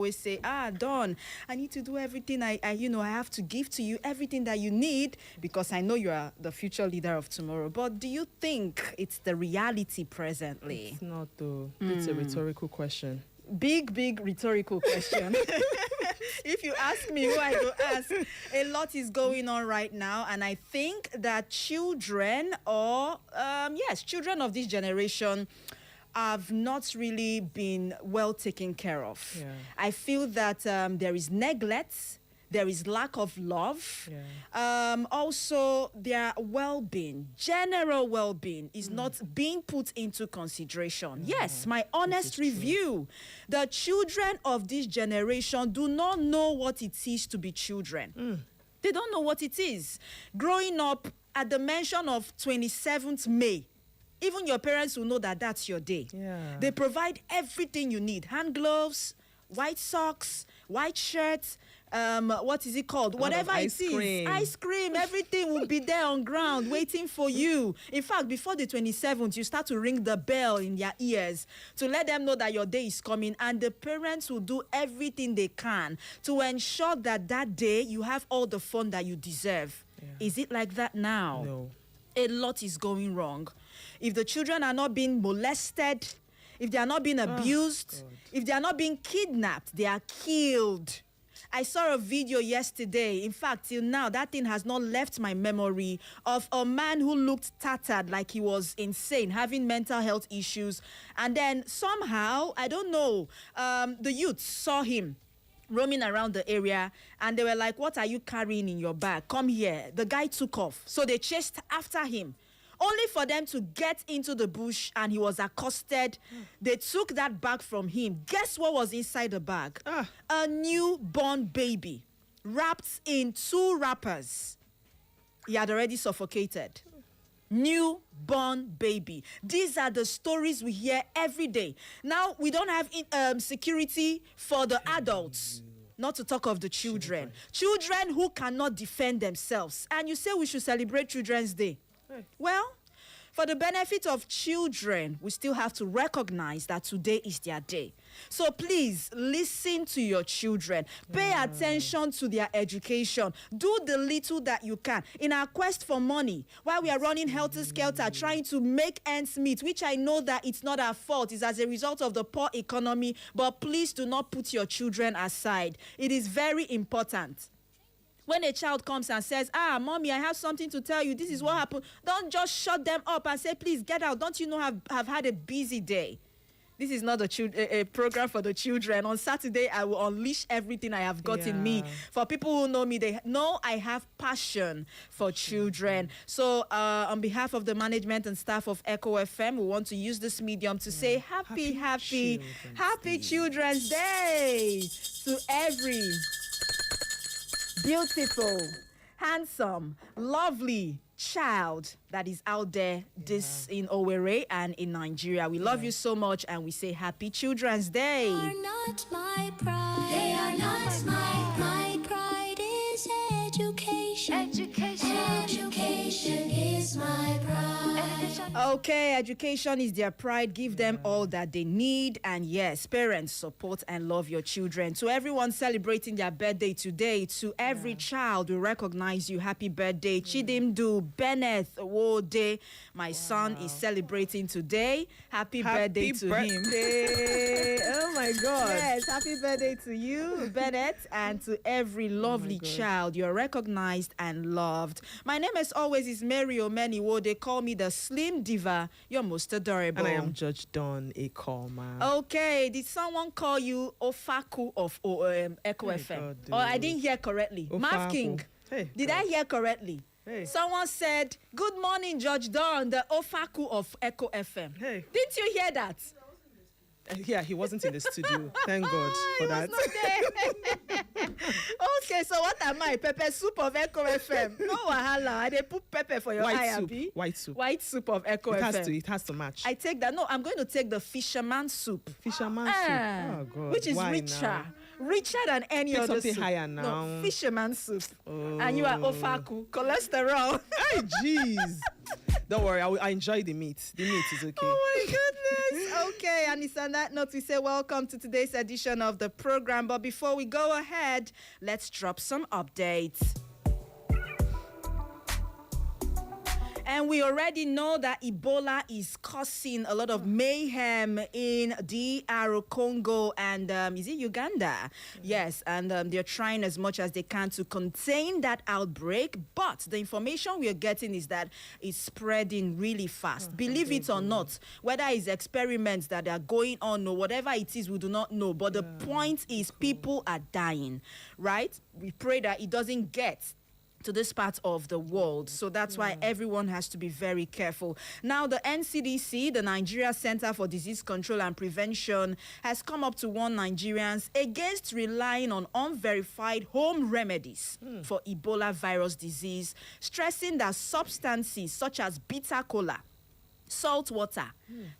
always say, Dawn, I need to do everything I have to give to you everything that you need because I know you are the future leader of tomorrow. But do you think it's the reality presently? It's not, though. It's a rhetorical question. Big rhetorical question. If you ask me who I go ask, a lot is going on right now, and I think that children children of this generation have not really been well taken care of. Yeah. I feel that there is neglect, there is lack of love. Yeah. Also, their well-being, general well-being, is not being put into consideration. Yes, my honest review. The children of this generation do not know what it is to be children. They don't know what it is. Growing up at the mention of 27th May, even your parents will know that that's your day. Yeah. They provide everything you need. Hand gloves, white socks, white shirts, what is it called? Whatever it is. Ice cream, everything will be there on ground waiting for you. In fact, before the 27th, you start to ring the bell in their ears to let them know that your day is coming. And the parents will do everything they can to ensure that that day you have all the fun that you deserve. Yeah. Is it like that now? No. A lot is going wrong. If the children are not being molested, if they are not being abused, if they are not being kidnapped, they are killed. I saw a video yesterday. In fact, till now, that thing has not left my memory, of a man who looked tattered, like he was insane, having mental health issues. And then somehow, I don't know, the youth saw him roaming around the area, and they were like, what are you carrying in your bag? Come here. The guy took off. So they chased after him, only for them to get into the bush, and he was accosted. They took that bag from him. Guess what was inside the bag? A newborn baby, wrapped in 2 wrappers. He had already suffocated. Newborn baby. These are the stories we hear every day. Now, we don't have security for the adults, not to talk of the children. Children who cannot defend themselves. And you say we should celebrate Children's Day. Well, for the benefit of children, we still have to recognize that today is their day. So please, listen to your children. Pay attention to their education. Do the little that you can. In our quest for money, while we are running helter-skelter, trying to make ends meet, which I know that it's not our fault, it's as a result of the poor economy, but please do not put your children aside. It is very important. When a child comes and says, mommy, I have something to tell you, this is what happened, don't just shut them up and say, please get out. Don't you know have had a busy day? This is not a program for the children. On Saturday, I will unleash everything I have got in me. For people who know me, they know I have passion for children. So on behalf of the management and staff of Echo FM, we want to use this medium to say happy Children's Day to every beautiful, handsome, lovely child that is out there in Owerri and in Nigeria. We love you so much, and we say happy Children's Day. They are not my pride. They are not my pride. My pride is education. Education is my pride. Okay, education is their pride. Give them all that they need. And yes, parents, support and love your children. To everyone celebrating their birthday today, to every child, we recognize you. Happy birthday. Chidimdu Bennett Wode, my son, is celebrating today. Happy birthday to him. Oh my God. Yes, happy birthday to you, Bennett, and to every lovely child. You're recognized and loved. My name, as always, is Mary Omeniwo. They call me the Slim Diva. You're most adorable. And I am Judge Dawn Akoma. Okay, did someone call you Ofaku of Echo FM? Or I didn't hear correctly. Mav King, did I hear correctly? Someone said, good morning, Judge Dawn, the Ofaku of Echo FM. Didn't you hear that? Yeah, he wasn't in the studio. Thank God for that. Okay, so what am I? Pepper soup of Echo FM. No wahala. They put pepper for your eye, Abi. White soup. White soup of Echo FM. It has to match. I take that. No, I'm going to take the fisherman soup. Fisherman soup. Oh God. Which is richer than any other something soup. Higher now. No, fisherman soup. And you are Ofaku. Cholesterol. Hey, jeez. Don't worry, I enjoy the meat. The meat is okay. Oh my goodness. Okay, and it's on that note we say welcome to today's edition of the program. But before we go ahead, let's drop some updates. And we already know that Ebola is causing a lot of mayhem in DR Congo and is it Uganda? Yes, and they're trying as much as they can to contain that outbreak. But the information we are getting is that it's spreading really fast. Believe it or not, whether it's experiments that are going on or whatever it is, we do not know. But the point is people are dying, right? We pray that it doesn't get to this part of the world. So that's why everyone has to be very careful. Now, the NCDC, the Nigeria Center for Disease Control and Prevention, has come up to warn Nigerians against relying on unverified home remedies for Ebola virus disease, stressing that substances such as bitter cola, salt water,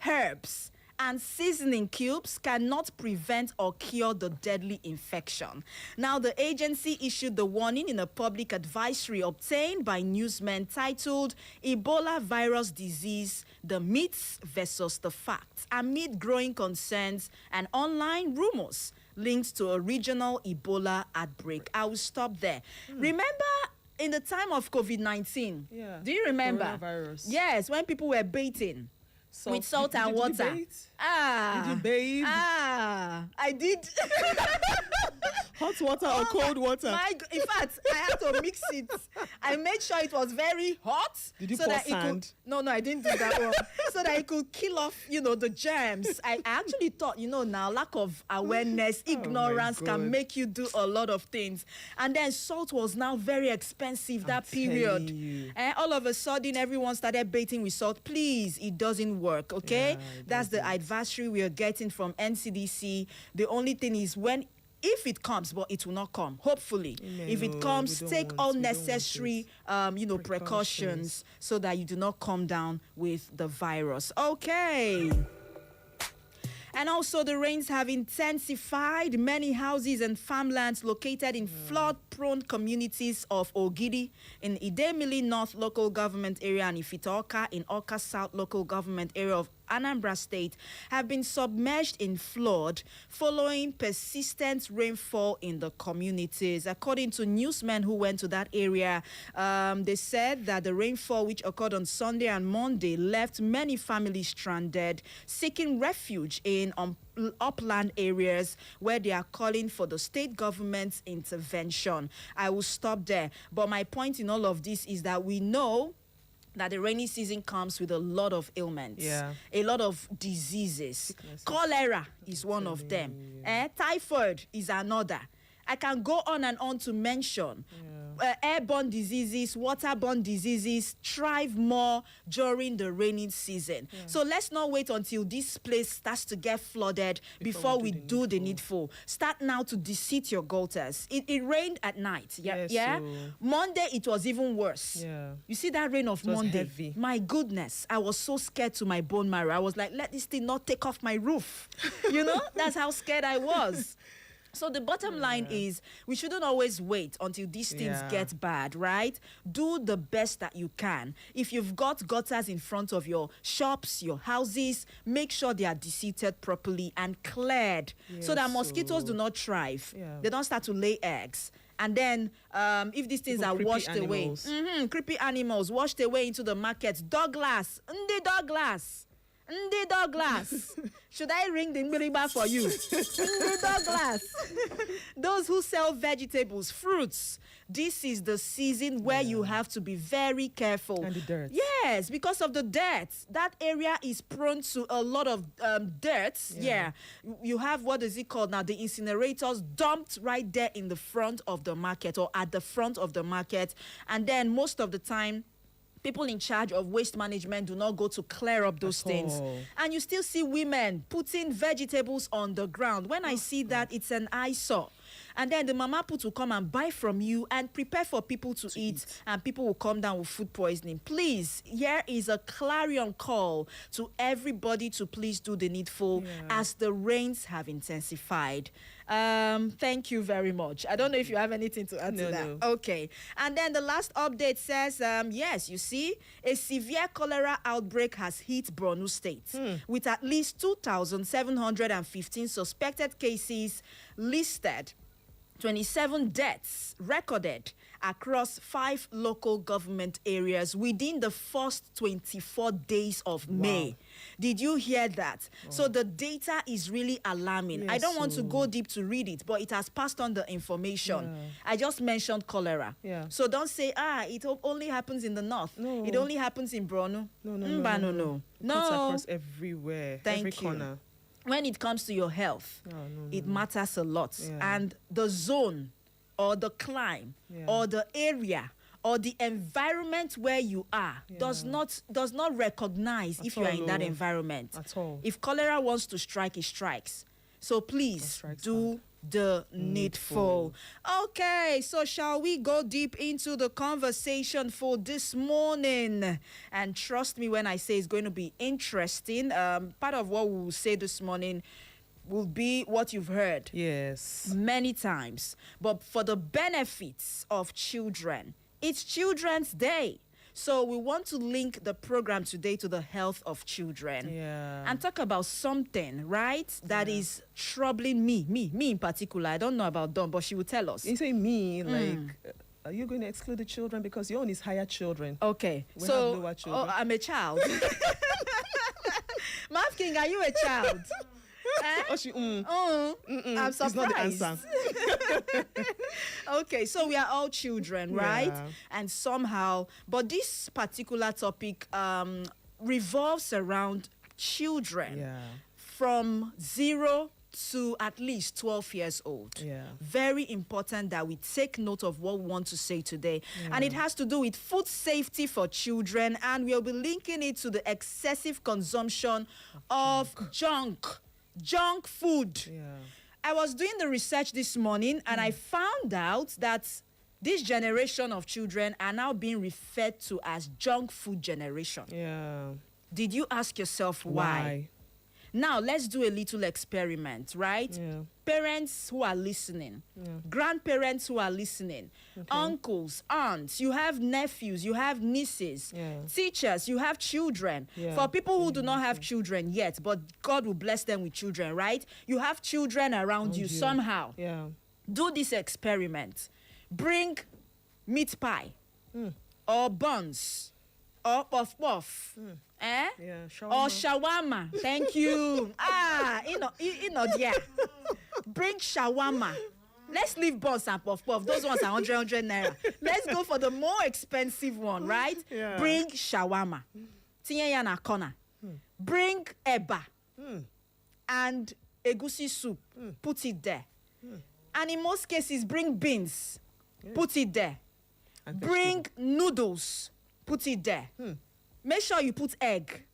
herbs, and seasoning cubes cannot prevent or cure the deadly infection. Now, the agency issued the warning in a public advisory obtained by newsmen titled Ebola Virus Disease, the Myths versus the Facts, amid growing concerns and online rumors linked to a regional Ebola outbreak. I will stop there. Remember, in the time of COVID-19, do you remember? Coronavirus. Yes, when people were baiting with salt and water. Did you bathe? I did. Hot water or cold water? In fact, I had to mix it. I made sure it was very hot. Did you so pour that sand? It could, no, I didn't do that one. So that it could kill off, the germs. I actually thought, now lack of awareness, ignorance can make you do a lot of things. And then salt was now very expensive that period. And all of a sudden, everyone started baiting with salt. Please, it doesn't work, okay? That's the advisory we are getting from NCDC. The only thing is if it comes, but it will not come, hopefully. If it comes, take all necessary, precautions so that you do not come down with the virus. Okay. And also, the rains have intensified. Many houses and farmlands located in flood-prone communities of Ogidi in Idemili North Local Government Area and Ifitoka in Oka South Local Government Area of Anambra State have been submerged in flood following persistent rainfall in the communities. According to newsmen who went to that area, they said that the rainfall which occurred on Sunday and Monday left many families stranded, seeking refuge in upland areas where they are calling for the state government's intervention. I will stop there. But my point in all of this is that we know that the rainy season comes with a lot of ailments, a lot of diseases. Cholera is one of them. Typhoid is another. I can go on and on to mention airborne diseases, waterborne diseases thrive more during the rainy season. So let's not wait until this place starts to get flooded before we do the needful. Start now to deseat your gutters. It rained at night. Monday, it was even worse. You see that rain of Monday? Heavy. My goodness, I was so scared to my bone marrow. I was like, let this thing not take off my roof. That's how scared I was. So the bottom line is we shouldn't always wait until these things get bad, right? Do the best that you can. If you've got gutters in front of your shops, your houses, make sure they are deseated properly and cleared so that mosquitoes do not thrive. They don't start to lay eggs. And then if these things are washed away, creepy animals washed away into the market, Douglas, Douglas. Ndi Douglas. Should I ring the Mbiriba for you? Ndi Douglas. Those who sell vegetables, fruits, this is the season where you have to be very careful. And the dirt. Yes, because of the dirt. That area is prone to a lot of dirt. You have, what is it called now? The incinerators dumped right there in the front of the market or at the front of the market. And then most of the time, people in charge of waste management do not go to clear up those things. And you still see women putting vegetables on the ground. When I see that, it's an eyesore. And then the mama put will come and buy from you and prepare for people to eat, and people will come down with food poisoning. Please, here is a clarion call to everybody to please do the needful as the rains have intensified. Thank you very much. I don't know if you have anything to add to that. No. Okay. And then the last update says, yes, you see, a severe cholera outbreak has hit Borno State with at least 2,715 suspected cases listed, 27 deaths recorded across 5 local government areas within the first 24 days of May. Did you hear that? So the data is really alarming. I don't want to go deep to read it, but it has passed on the information. I just mentioned cholera. So don't say, it only happens in the north. No. It only happens in Borno. No. No. Cuts across everywhere, Thank every you. corner. When it comes to your health, it matters a lot. Yeah. And the zone or the climb or the area or the environment where you are does not recognize if you are in that environment. At all. If cholera wants to strike, it strikes. So please do the needful. Okay, so shall we go deep into the conversation for this morning? And trust me when I say it's going to be interesting. Part of what we will say this morning will be what you've heard Yes. many times. But for the benefits of children, it's Children's Day. So we want to link the program today to the health of children. And talk about something, right, that is troubling me in particular. I don't know about Dawn, but she will tell us. You say me, like, are you going to exclude the children? Because your own is higher children. Okay, We so have lower children. I'm a child. Mav King, are you a child? Oh, she, I'm surprised. It's not the answer. Okay, so we are all children, right? Yeah. And somehow, but this particular topic revolves around children from 0 to at least 12 years old. Very important that we take note of what we want to say today. And it has to do with food safety for children, and we'll be linking it to the excessive consumption of junk food. I was doing the research this morning and I found out that this generation of children are now being referred to as junk food generation. Did you ask yourself why? Now, let's do a little experiment, right? Parents who are listening, grandparents who are listening, uncles, aunts, you have nephews, you have nieces, teachers, you have children. For people who do not have children yet, but God will bless them with children, right? You have children around you somehow. Do this experiment. Bring meat pie or buns or puff-puff. Or shawarma. Thank you. Yeah. Bring shawarma. Let's leave buns and puff-puff. Those ones are 100 naira. Let's go for the more expensive one, right? Bring shawarma. Tinya na corner. Bring eba and egusi soup. Put it there. And in most cases, bring beans. Put it there. Bring noodles. Put it there. Make sure you put egg.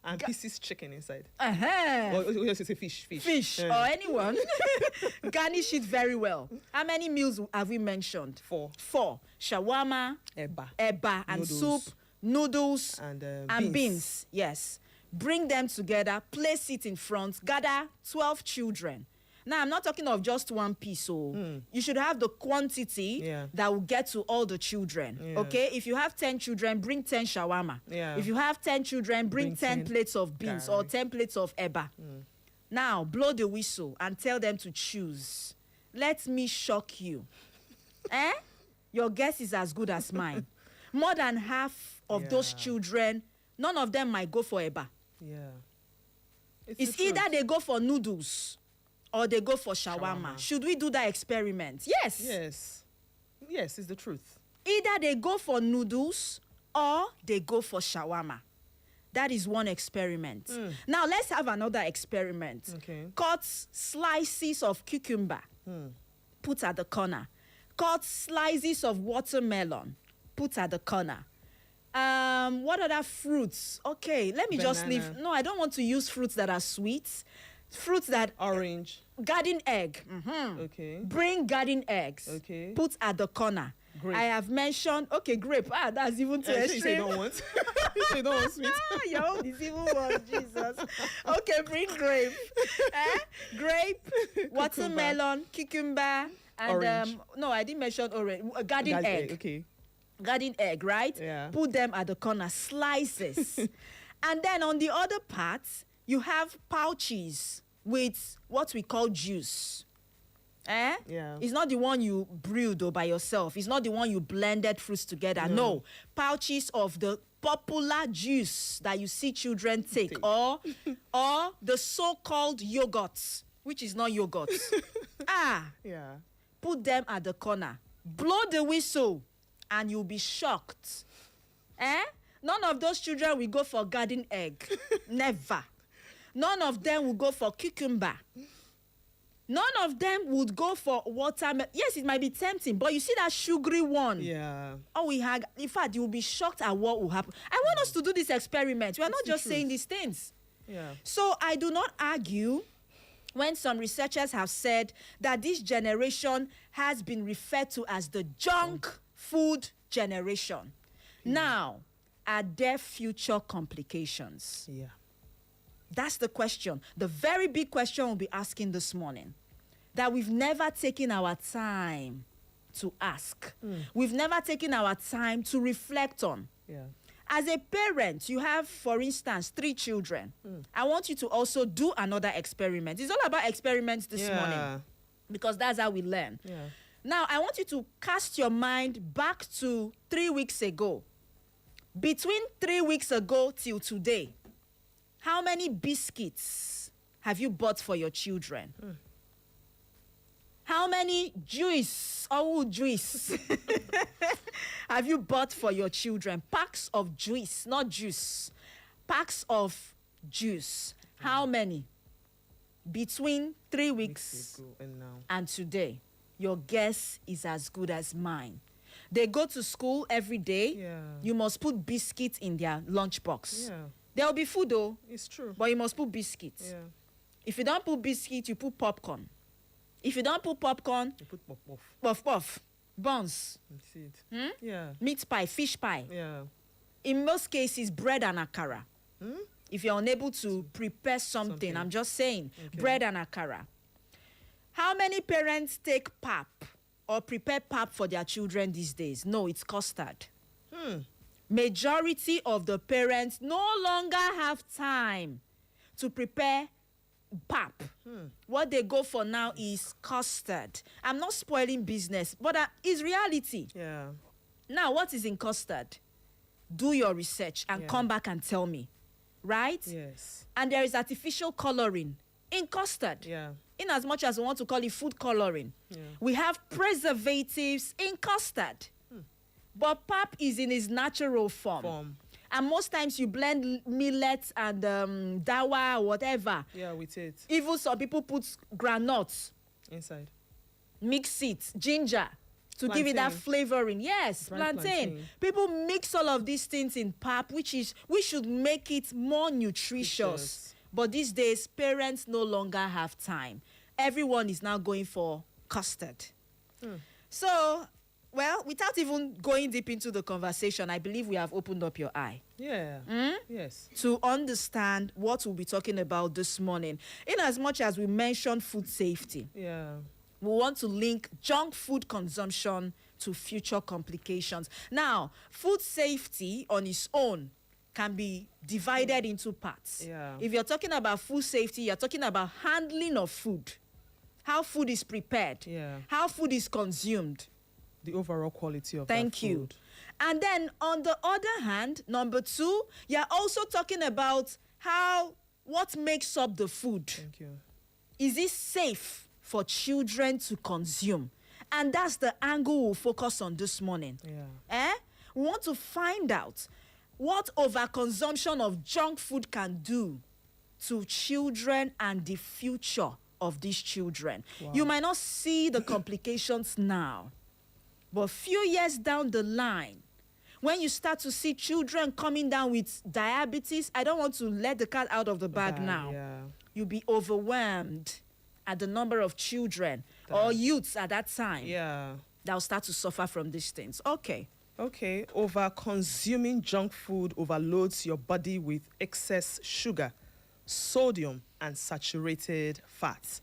And pieces chicken inside. Or you say fish. Fish or anyone. Garnish it very well. How many meals have we mentioned? 4. Shawarma, eba and Noodles. soup, noodles and beans. Yes. Bring them together, place it in front, gather 12 children. Now, I'm not talking of just one piece. So you should have the quantity that will get to all the children. Okay? If you have 10 children, bring 10 shawarma. If you have 10 children, bring 10 plates of beans or 10 plates of eba. Now, blow the whistle and tell them to choose. Let me shock you. Your guess is as good as mine. More than half of those children, none of them might go for eba. It's either they go for noodles or they go for shawarma. Should we do that experiment? Yes. Yes, it's the truth. Either they go for noodles or they go for shawarma. That is one experiment. Now, let's have another experiment. Cut slices of cucumber. Put at the corner. Cut slices of watermelon. Put at the corner. What other fruits? Okay, let me just leave. No, I don't want to use fruits that are sweet. Fruits that... Orange. Garden egg. Okay. Bring garden eggs. Okay. Put at the corner. Grape. I have mentioned, okay, grape. That's even too You say you extreme. don't want. You say you don't want sweet. Your own is even worse, Jesus. Okay, bring grape. Grape, watermelon, cucumber, and Orange. no, I didn't mention orange. Garden egg. Okay. Garden egg, right? Yeah. Put them at the corner, slices. And then on the other part, you have pouches with what we call juice. Yeah. It's not the one you brewed or by yourself. It's not the one you blended fruits together. No. Pouches of the popular juice that you see children take. or the so-called yogurt, which is not yogurt. Yeah. Put them at the corner. Blow the whistle and you'll be shocked. None of those children will go for garden egg. Never. None of them will go for cucumber. None of them would go for watermelon. Yes, it might be tempting, but you see that sugary one. Yeah. Oh, in fact, you will be shocked at what will happen. I want us to do this experiment. We are not the just truth. saying these things. Yeah. So I do not argue when some researchers have said that this generation has been referred to as the junk food generation. Now, are there future complications? Yeah. That's the question. The very big question we'll be asking this morning that we've never taken our time to ask. We've never taken our time to reflect on. Yeah. As a parent, you have, for instance, 3 children. I want you to also do another experiment. It's all about experiments this morning because that's how we learn. Yeah. Now, I want you to cast your mind back to 3 weeks ago. Between 3 weeks ago till today, how many biscuits have you bought for your children? How many juice have you bought for your children? Packs of juice, not juice. Packs of juice. How many? Between 3 weeks Ago and now. and today, your guess is as good as mine. They go to school every day. Yeah. You must put biscuits in their lunchbox. Yeah. There will be food though, It's true. but you must put biscuits. Yeah. If you don't put biscuits, you put popcorn. If you don't put popcorn, You put pop off. puff puff, buns, See it. Yeah. meat pie, fish pie. Yeah. In most cases, bread and akara. Hmm? If you're unable to prepare something, I'm just saying, bread and akara. How many parents take pap or prepare pap for their children these days? No, it's custard. Majority of the parents no longer have time to prepare pap. What they go for now is custard. I'm not spoiling business, but it's reality. Yeah. Now, what is in custard? Do your research and Yeah. come back and tell me, right? Yes. And there is artificial coloring in custard. Yeah. In as much as we want to call it food coloring, we have preservatives in custard. But pap is in its natural form. And most times you blend millet and dawa or whatever. Yeah, with it Even some people put granuts, inside. mix it, ginger, to give it that Plantain. flavoring. Yes, Dry plantain. plantain. People mix all of these things in pap, we should make it more nutritious. Nutritious. But these days, parents no longer have time. Everyone is now going for custard. So, well, without even going deep into the conversation, I believe we have opened up your eye Yeah. Yes. to understand what we'll be talking about this morning. In as much as we mentioned food safety, Yeah. we want to link junk food consumption to future complications. Now, food safety on its own can be divided into parts. Yeah. If you're talking about food safety, you're talking about handling of food, how food is prepared, Yeah. how food is consumed. The overall quality of Thank that you. food. And then on the other hand, number 2, you're also talking about what makes up the food. Thank you. Is it safe for children to consume? And that's the angle we'll focus on this morning. Yeah. We want to find out what overconsumption of junk food can do to children and the future of these children. Wow. You might not see the complications now, but few years down the line, when you start to see children coming down with diabetes, I don't want to let the cat out of the bag now. Yeah. You'll be overwhelmed at the number of children or youths at that time Yeah. that will start to suffer from these things. Okay. Okay, over consuming junk food overloads your body with excess sugar, sodium, and saturated fats.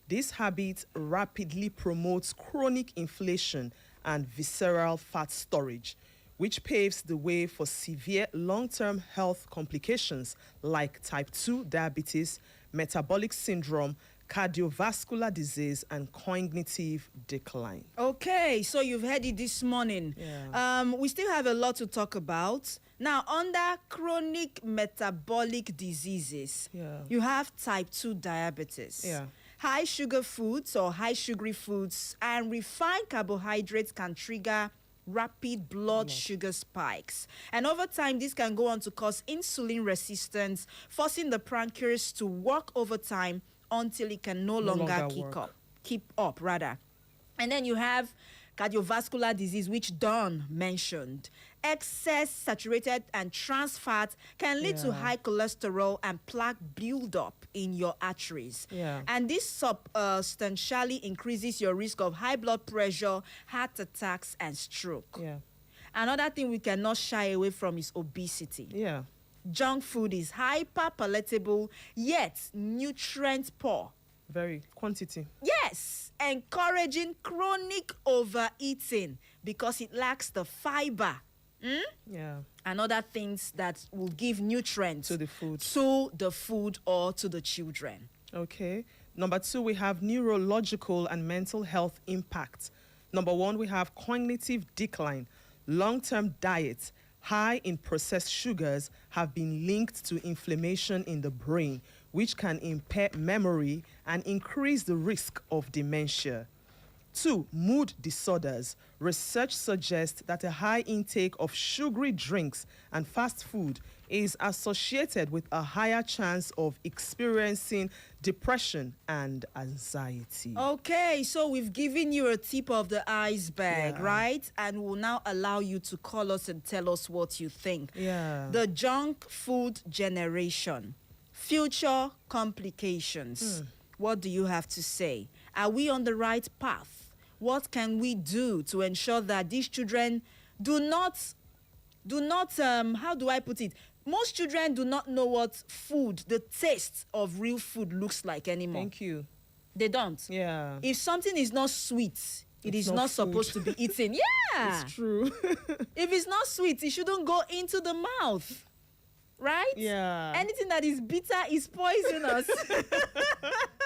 This habit rapidly promotes chronic inflation and visceral fat storage, which paves the way for severe long-term health complications like type 2 diabetes, metabolic syndrome, cardiovascular disease, and cognitive decline. Okay, so you've heard it this morning. Yeah. We still have a lot to talk about. Now, under chronic metabolic diseases, Yeah. you have type 2 diabetes. Yeah. High sugar foods or high sugary foods and refined carbohydrates can trigger rapid blood sugar spikes. And over time, this can go on to cause insulin resistance, forcing the pancreas to work overtime until it can no longer keep up. And then you have cardiovascular disease, which Dawn mentioned. Excess saturated and trans fat can lead to Yeah. high cholesterol and plaque buildup in your arteries. Yeah. And this substantially increases your risk of high blood pressure, heart attacks, and stroke. Yeah. Another thing we cannot shy away from is obesity. Yeah. Junk food is hyper palatable yet nutrient poor. Very quantity. Yes, encouraging chronic overeating because it lacks the fiber Yeah. and other things that will give nutrients To the food. or to the children. Okay. Number 2, we have neurological and mental health impacts. Number 1, we have cognitive decline. Long-term diet high in processed sugars have been linked to inflammation in the brain, which can impair memory and increase the risk of dementia. 2, mood disorders. Research suggests that a high intake of sugary drinks and fast food is associated with a higher chance of experiencing depression and anxiety. Okay, so we've given you a tip of the iceberg, Yeah. right? And we'll now allow you to call us and tell us what you think. Yeah. The junk food generation, future complications. What do you have to say? Are we on the right path? What can we do to ensure that these children do not, how do I put it? Most children do not know what food, the taste of real food looks like anymore. Thank you. They don't. Yeah. If something is not sweet, it It's is not not food. supposed to be eaten. Yeah. It's true. If it's not sweet, it shouldn't go into the mouth. Right? Yeah. Anything that is bitter is poisonous.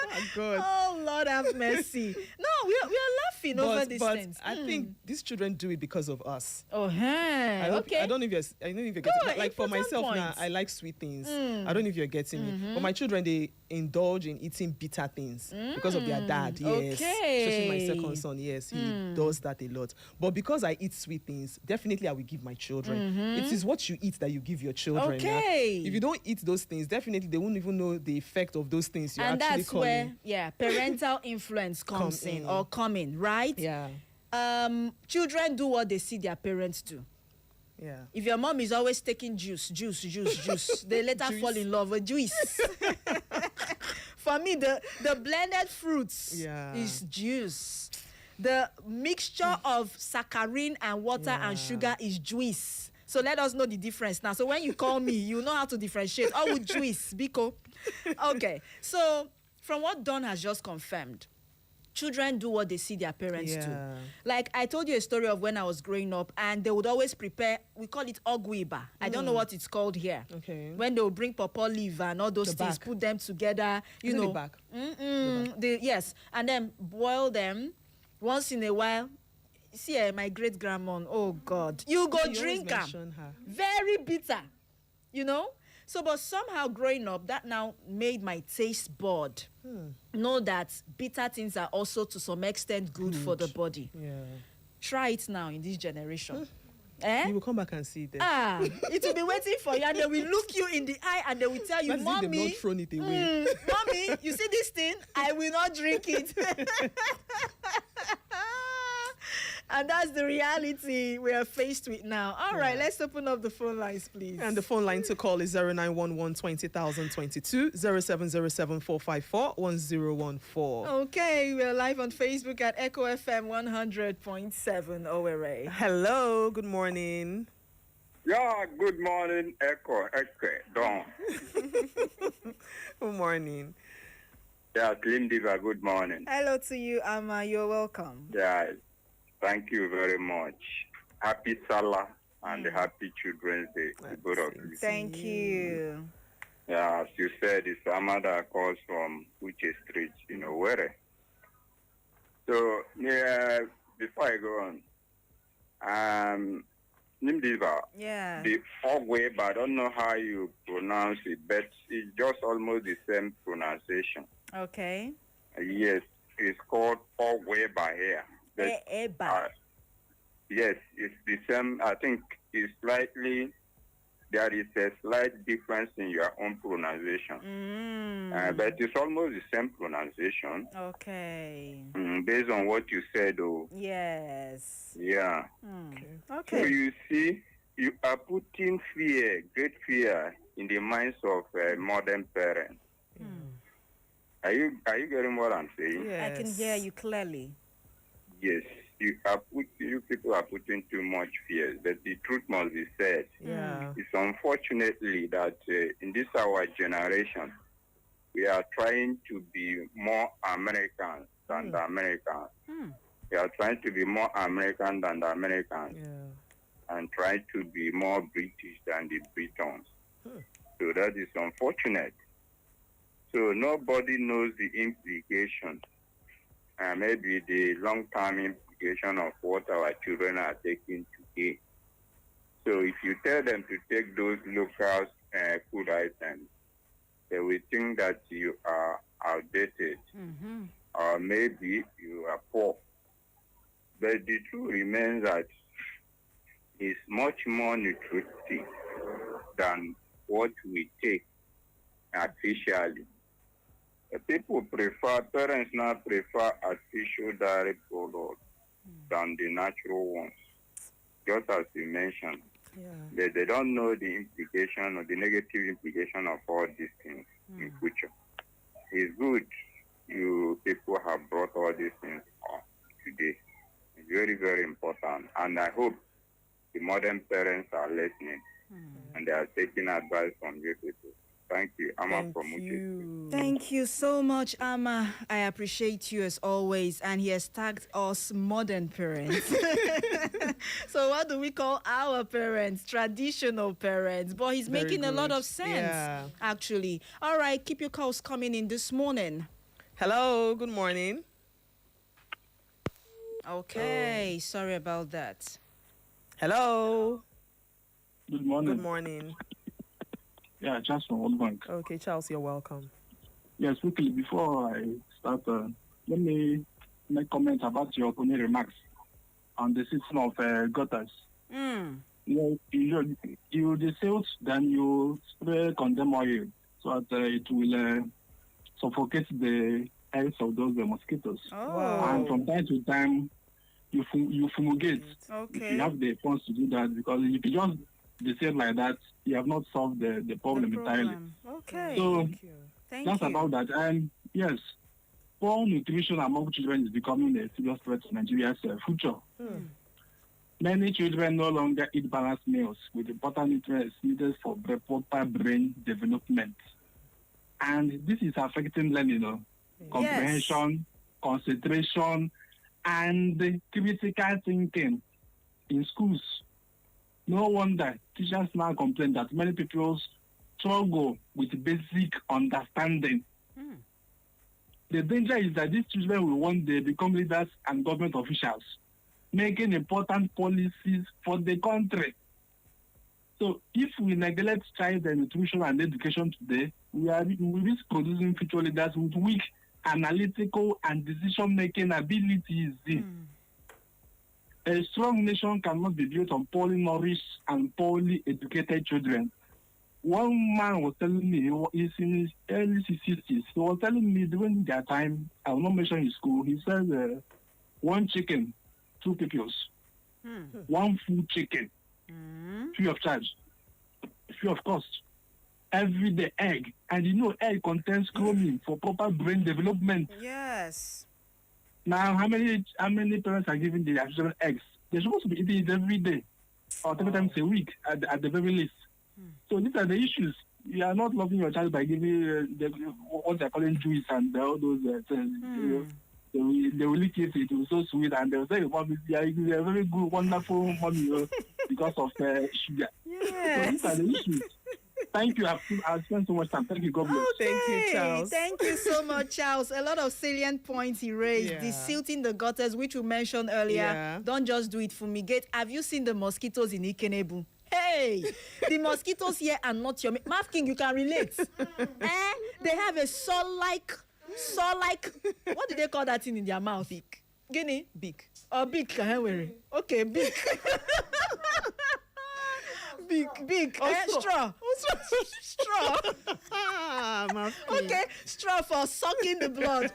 Oh, God. Oh, Lord have mercy. No, we are laughing over these but things. I think these children do it because of us. Oh, hey. I don't, Okay. I don't know if you're getting on, like for important myself now, points. I like sweet things. I don't know if you're getting me. But my children, they indulge in eating bitter things because of their dad. Yes. Especially my Okay. second son, yes, he does that a lot. But because I eat sweet things, definitely I will give my children. It is what you eat that you give your children. yeah. Okay. If you don't eat those things, definitely they won't even know the effect of those things you're And actually that's calling. where, parental influence comes Come in in. or come in, right? Yeah. Children do what they see their parents do. Yeah. If your mom is always taking juice, they later Juice. fall in love with juice. For me, the blended fruits Yeah. is juice. The mixture of saccharin and water and Yeah. sugar is juice. So let us know the difference now. So when you call me, you know how to differentiate. Oh, with juice, Biko. Okay. So from what Dawn has just confirmed, children do what they see their parents do. Yeah. Like I told you a story of when I was growing up, and they would always prepare. We call it ogwiba. I don't know what it's called here. Okay. When they would bring pawpaw leaf and all those The things, back. put them together. You Isn't it know, back? yes, and then boil them once in a while. See, my great grandma. Oh God, you go You always drink them. mention her. Very bitter, you know. So, but somehow growing up, that now made my taste bud know that bitter things are also to some extent good for the body. Yeah. Try it now in this generation. Eh? You will come back and see them. It will be waiting for you, and they will look you in the eye and they will tell you, That is if they've Mommy, not thrown it away. Mommy, you see this thing? I will not drink it. And that's the reality we are faced with now. All right, let's open up the phone lines, please. And the phone line to call is 0911 20022 0707 454 1014. Okay, we're live on Facebook at Echo FM 100.7 Owerri. Hello, good morning. Yeah, good morning, Echo, Don. Good morning. Yeah, Slim Diva, good morning. Hello to you, Amma. You're welcome. Yeah, thank you very much. Happy Salah and happy Children's Day to both of you. Thank you. Yeah, as you said, it's Amanda calls from Uche Street, where. So, yeah, before I go on, Slim Diva, Yeah. the Ogwe, but I don't know how you pronounce it, but it's just almost the same pronunciation. Okay. Yes, it's called Ogweba here. But, Eba. yes, it's the same. I think it's there is a slight difference in your own pronunciation. But it's almost the same pronunciation. Okay. Based on what you said, though. Yes. Yeah. So Okay. you see, you are putting fear, great fear, in the minds of modern parents. Are you getting what I'm saying? I can hear you clearly. Yes, you people are putting too much fear, but the truth must be said. Yeah. It's unfortunately that in this our generation, we are trying to be more American than the Americans. We are trying to be more American than the Americans and trying to be more British than the Britons. So that is unfortunate. So nobody knows the implications, maybe the long-term implication of what our children are taking today. So if you tell them to take those local food items, they will think that you are outdated or maybe you are poor. But the truth remains that it's much more nutritive than what we take artificially. Parents now prefer artificial dairy products than the natural ones, just as you mentioned. They don't know the implication or the negative implication of all these things in future. It's good you people have brought all these things up today. It's very, very important. And I hope the modern parents are listening and they are taking advice from you people. Thank you. Amma from Uche. Thank you so much, Amma. I appreciate you as always. And he has tagged us modern parents. So what do we call our parents? Traditional parents. But he's Very making a lot good. of sense, Yeah. actually. All right, keep your calls coming in this morning. Hello, good morning. Okay, sorry about that. Hello. Good morning. Good morning. Yeah, Charles from World Bank. Okay, Charles, you're welcome. Yes, quickly, before I start, let me make comment about your opening remarks on the system of gutters. You desilt, then you spray condemn oil so that it will suffocate the heads of those mosquitoes. And from time to time, you fumigate if Okay. you have the funds to do that, because if you just desert like that, you have not solved the problem entirely. Okay. So Thank that's you. about that. And yes, poor nutrition among children is becoming a serious threat to Nigeria's future. Many children no longer eat balanced meals with important nutrients needed for proper brain development. And this is affecting learning, comprehension, concentration, and critical thinking in schools. No wonder teachers now complain that many people struggle with basic understanding. The danger is that these children will one day become leaders and government officials, making important policies for the country. So if we neglect child nutrition and education today, we will risk producing future leaders with weak analytical and decision-making abilities. A strong nation cannot be built on poorly nourished and poorly educated children. One man was telling me, he's in his early 60s, he was telling me during their time, I will not mention his school, he said one chicken 2 pupils, 1 full chicken, free of charge, free of cost. Every day egg, and egg contains chromium for proper brain development. Yes. Now, how many parents are giving their children eggs? They're supposed to be eating it every day or 3 times a week at the very least. So these are the issues. You are not loving your child by giving what they're calling juice and all those things. They will lick it. It was so sweet, and they will say, "Mommy, you are a very good, wonderful mommy because of sugar." Yes. So these are the issues. Thank you. I've spent so much time. Thank you. God bless. Thank you, Charles. Thank you so much, Charles. A lot of salient points he raised. Yeah. The silting the gutters, which we mentioned earlier. Yeah. Don't just do it, fumigate. Have you seen the mosquitoes in Ikenebu? Hey, the mosquitoes here are not your... Math King, you can relate. They have a saw-like... What do they call that thing in their mouth? Beak. Guinea? Beak. Oh, beak. Okay, beak. Big. Straw. Straw. Okay, straw for sucking the blood.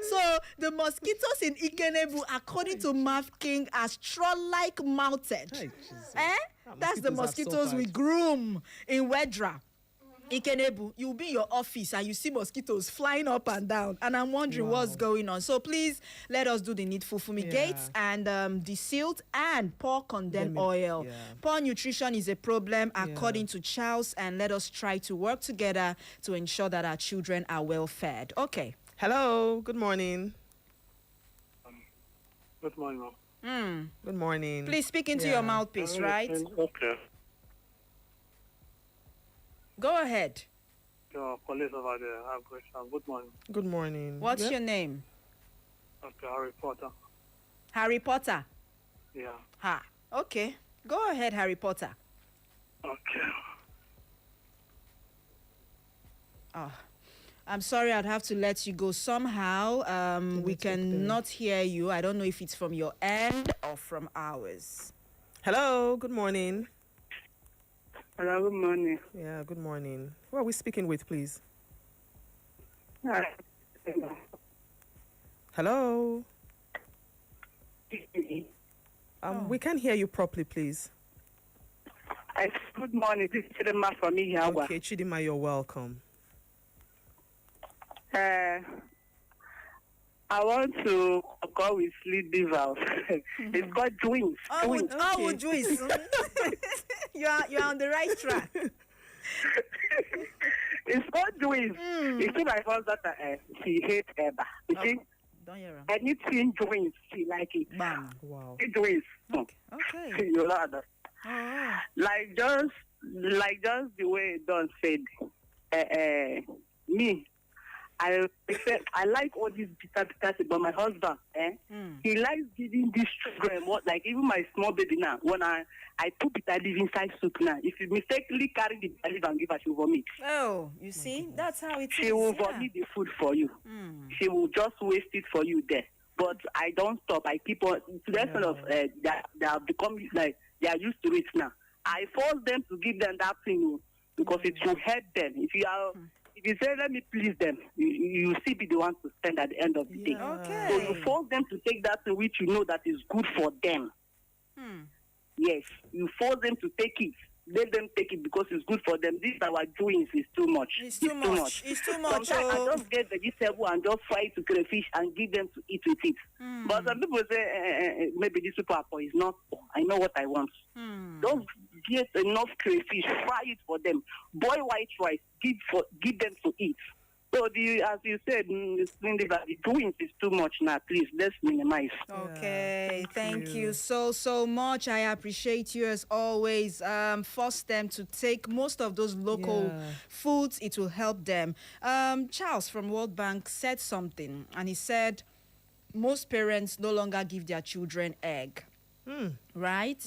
So the mosquitoes in Ikenebu, according to Math King, are straw-like mouthed. Hey, Jesus. That's the mosquitoes we groom in Wedra. Ikenebu, you'll be in your office and you see mosquitoes flying up and down, and I'm wondering what's going on. So please let us do the needful: fumigate and desilt and pour condensed oil. Yeah. Poor nutrition is a problem according to Charles, and let us try to work together to ensure that our children are well fed. Okay. Hello. Good morning. Good morning, ma'am. Good morning. Please speak into your mouthpiece, right? Okay. Go ahead. Your police over there have question. Good morning. Good morning. What's your name? Dr. Harry Potter. Harry Potter. Yeah. Ha. Okay. Go ahead, Harry Potter. Okay. Oh, I'm sorry, I'd have to let you go somehow. We cannot hear you. I don't know if it's from your end or from ours. Hello. Good morning. Hello, good morning. Yeah, good morning. Who are we speaking with, please? Hi. Hello. We can't hear you properly, please. Good morning. This is Chidema from Ihiagwa. Okay, Chidima, you're welcome. I want to go with sleep devils. It's called twins. Juice. You are on the right track. It's called twins. You see, my first daughter, she hates Eba. You see, Don't hear him. anything twins, she like it. Bam. Wow. Twins. Okay. You know that. Oh. Like just the way Don said, me, I like all these bitter things, but my husband, he likes giving these children like even my small baby now. When I put bitter leaf inside soup now, if you mistakenly carry the bitter leaf and give her, she will vomit. Oh, you see, that's how it is. She will vomit the food for you. She will just waste it for you there. But I don't stop. I keep on to the extent of they have become like they are used to it now. I force them to give them that thing because it will help them. If you say, let me please them, you see be the one to spend at the end of the day. Okay. So you force them to take that thing which you know that is good for them. Yes, you force them to take it. Let them take it because it's good for them. This our doings is too much. It's too much. Sometimes I just get vegetable and just fry it to crayfish and give them to eat with it. But some people say maybe this super is not. I know what I want. Just get enough crayfish, fry it for them. Boil white rice, give them to eat. So as you said, the doings is too much now. Please, let's minimize. Okay, thank you so much. I appreciate you as always. Force them to take most of those local foods. It will help them. Charles from World Bank said something, and he said most parents no longer give their children egg. Right?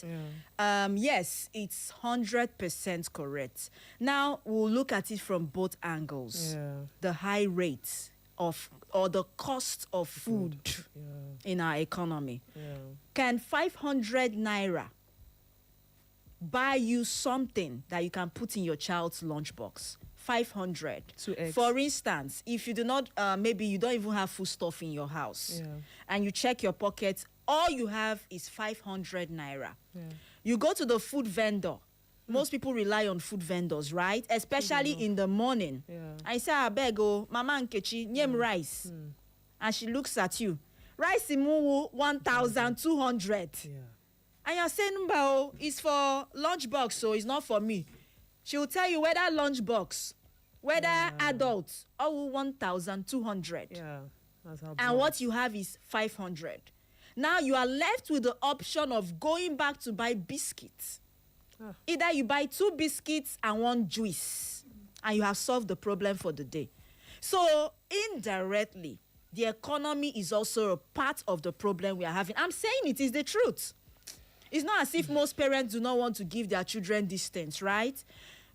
Yes, it's 100% correct. Now we'll look at it from both angles. The high rate of or the cost of food in our economy. Can 500 naira buy you something that you can put in your child's lunchbox? 500. 2 eggs. For instance, if you do not, maybe you don't even have food stuff in your house, Yeah. and you check your pockets, all you have is 500 naira. Yeah. You go to the food vendor. Most people rely on food vendors, right? Especially in the morning. Yeah. I say, I beg, oh, Mama Nkechi, nyem rice. And she looks at you. Rice imuwu 1,200. Yeah. And you're saying, "Mbao, it's for lunchbox, so it's not for me." She will tell you whether lunchbox, whether adults, all 1,200. Yeah. That's how And what you have is 500. Now you are left with the option of going back to buy biscuits. Ah. Either you buy 2 biscuits and 1 juice, and you have solved the problem for the day. So indirectly, the economy is also a part of the problem we are having. I'm saying it is the truth. It's not as if most parents do not want to give their children distance, right?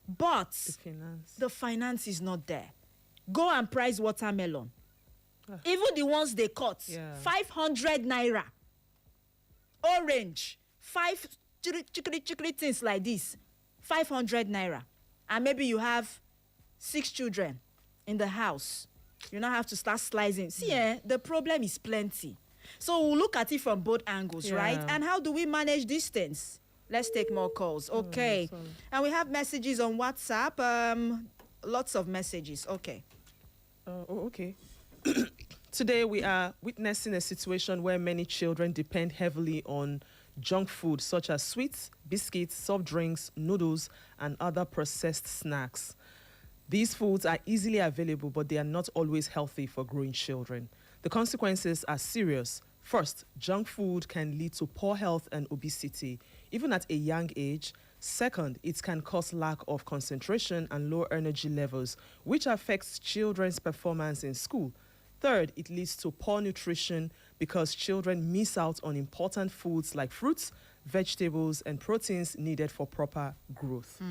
But the finance. the finance is not there. Go and price watermelon. Ah. Even the ones they cut, Yeah. 500 naira. Orange, 5 chickly things like this, 500 naira. And maybe you have 6 children in the house. You now have to start slicing. See, the problem is plenty. So we'll look at it from both angles, right? Yeah. And how do we manage distance? Let's take more calls. Okay. sorry. And we have messages on WhatsApp. Lots of messages. Okay. Okay. Today we are witnessing a situation where many children depend heavily on junk food such as sweets, biscuits, soft drinks, noodles, and other processed snacks. These foods are easily available, but they are not always healthy for growing children. The consequences are serious. First, junk food can lead to poor health and obesity, even at a young age. Second, it can cause lack of concentration and low energy levels, which affects children's performance in school. Third, it leads to poor nutrition because children miss out on important foods like fruits, vegetables, and proteins needed for proper growth.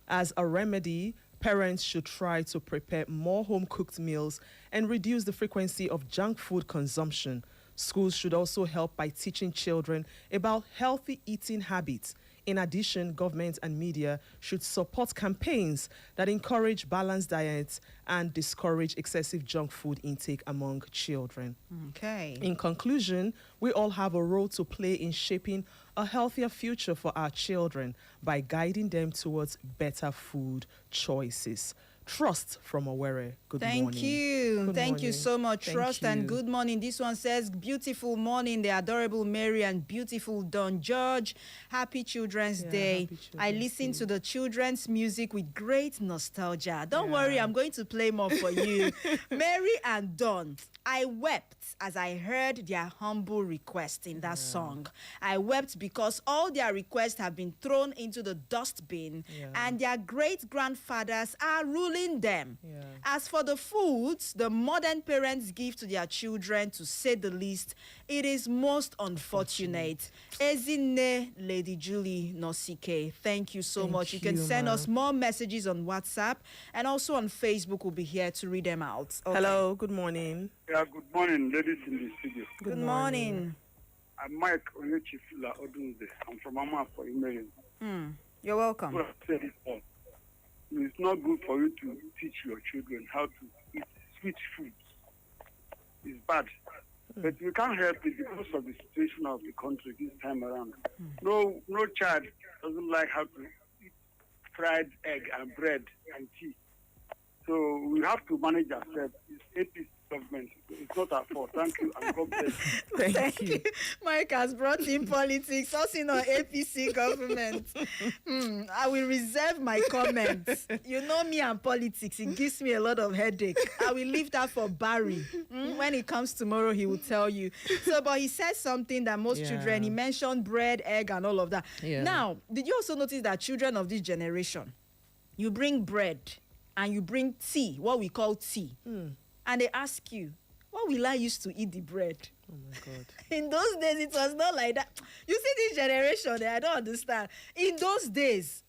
As a remedy, parents should try to prepare more home-cooked meals and reduce the frequency of junk food consumption. Schools should also help by teaching children about healthy eating habits. In addition, government and media should support campaigns that encourage balanced diets and discourage excessive junk food intake among children. Okay. In conclusion, we all have a role to play in shaping a healthier future for our children by guiding them towards better food choices. Trust from Owerri. Good morning. Thank you. Good Thank you morning. so much, Thank Trust, and you. good morning. This one says, beautiful morning, the adorable Mary and beautiful Don George. Happy Children's Yeah, Day. happy I Children's listen Day. to the children's music with great nostalgia. Don't Yeah. worry, I'm going to play more for you. Mary and Don, I wept as I heard their humble request in that song. I wept because all their requests have been thrown into the dustbin, Yeah. and their great-grandfathers are ruling them. Yeah. As for the foods the modern parents give to their children, to say the least, it is most unfortunate. Ezine Lady Julie Nosike, thank you so Thank much. You can you, send ma. us more messages on WhatsApp, and also on Facebook. We'll be here to read them out. Okay. Hello, good morning. Yeah, good morning, ladies in the studio. Good morning. I'm Mike Onyechifula Odunze. I'm from Ama for Imeri. You're welcome. I've said it all. It's not good for you to teach your children how to eat sweet foods. It's bad. But we can't help it because of the situation of the country this time around. No child doesn't like how to eat fried egg and bread and tea. So we have to manage ourselves. It's APC government. It's not our fault. Thank you, and God bless you. Thank you. Mike has brought in politics, us in our APC government. I will reserve my comments. You know me and politics, it gives me a lot of headache. I will leave that for Barry. When he comes tomorrow, he will tell you. So, but he said something that most Yeah. children, he mentioned bread, egg, and all of that. Yeah. Now, did you also notice that children of this generation, you bring bread and you bring tea, what we call tea, and they ask you, what will I use to eat the bread? Oh my God. In those days, it was not like that. You see this generation, I don't understand. In those days,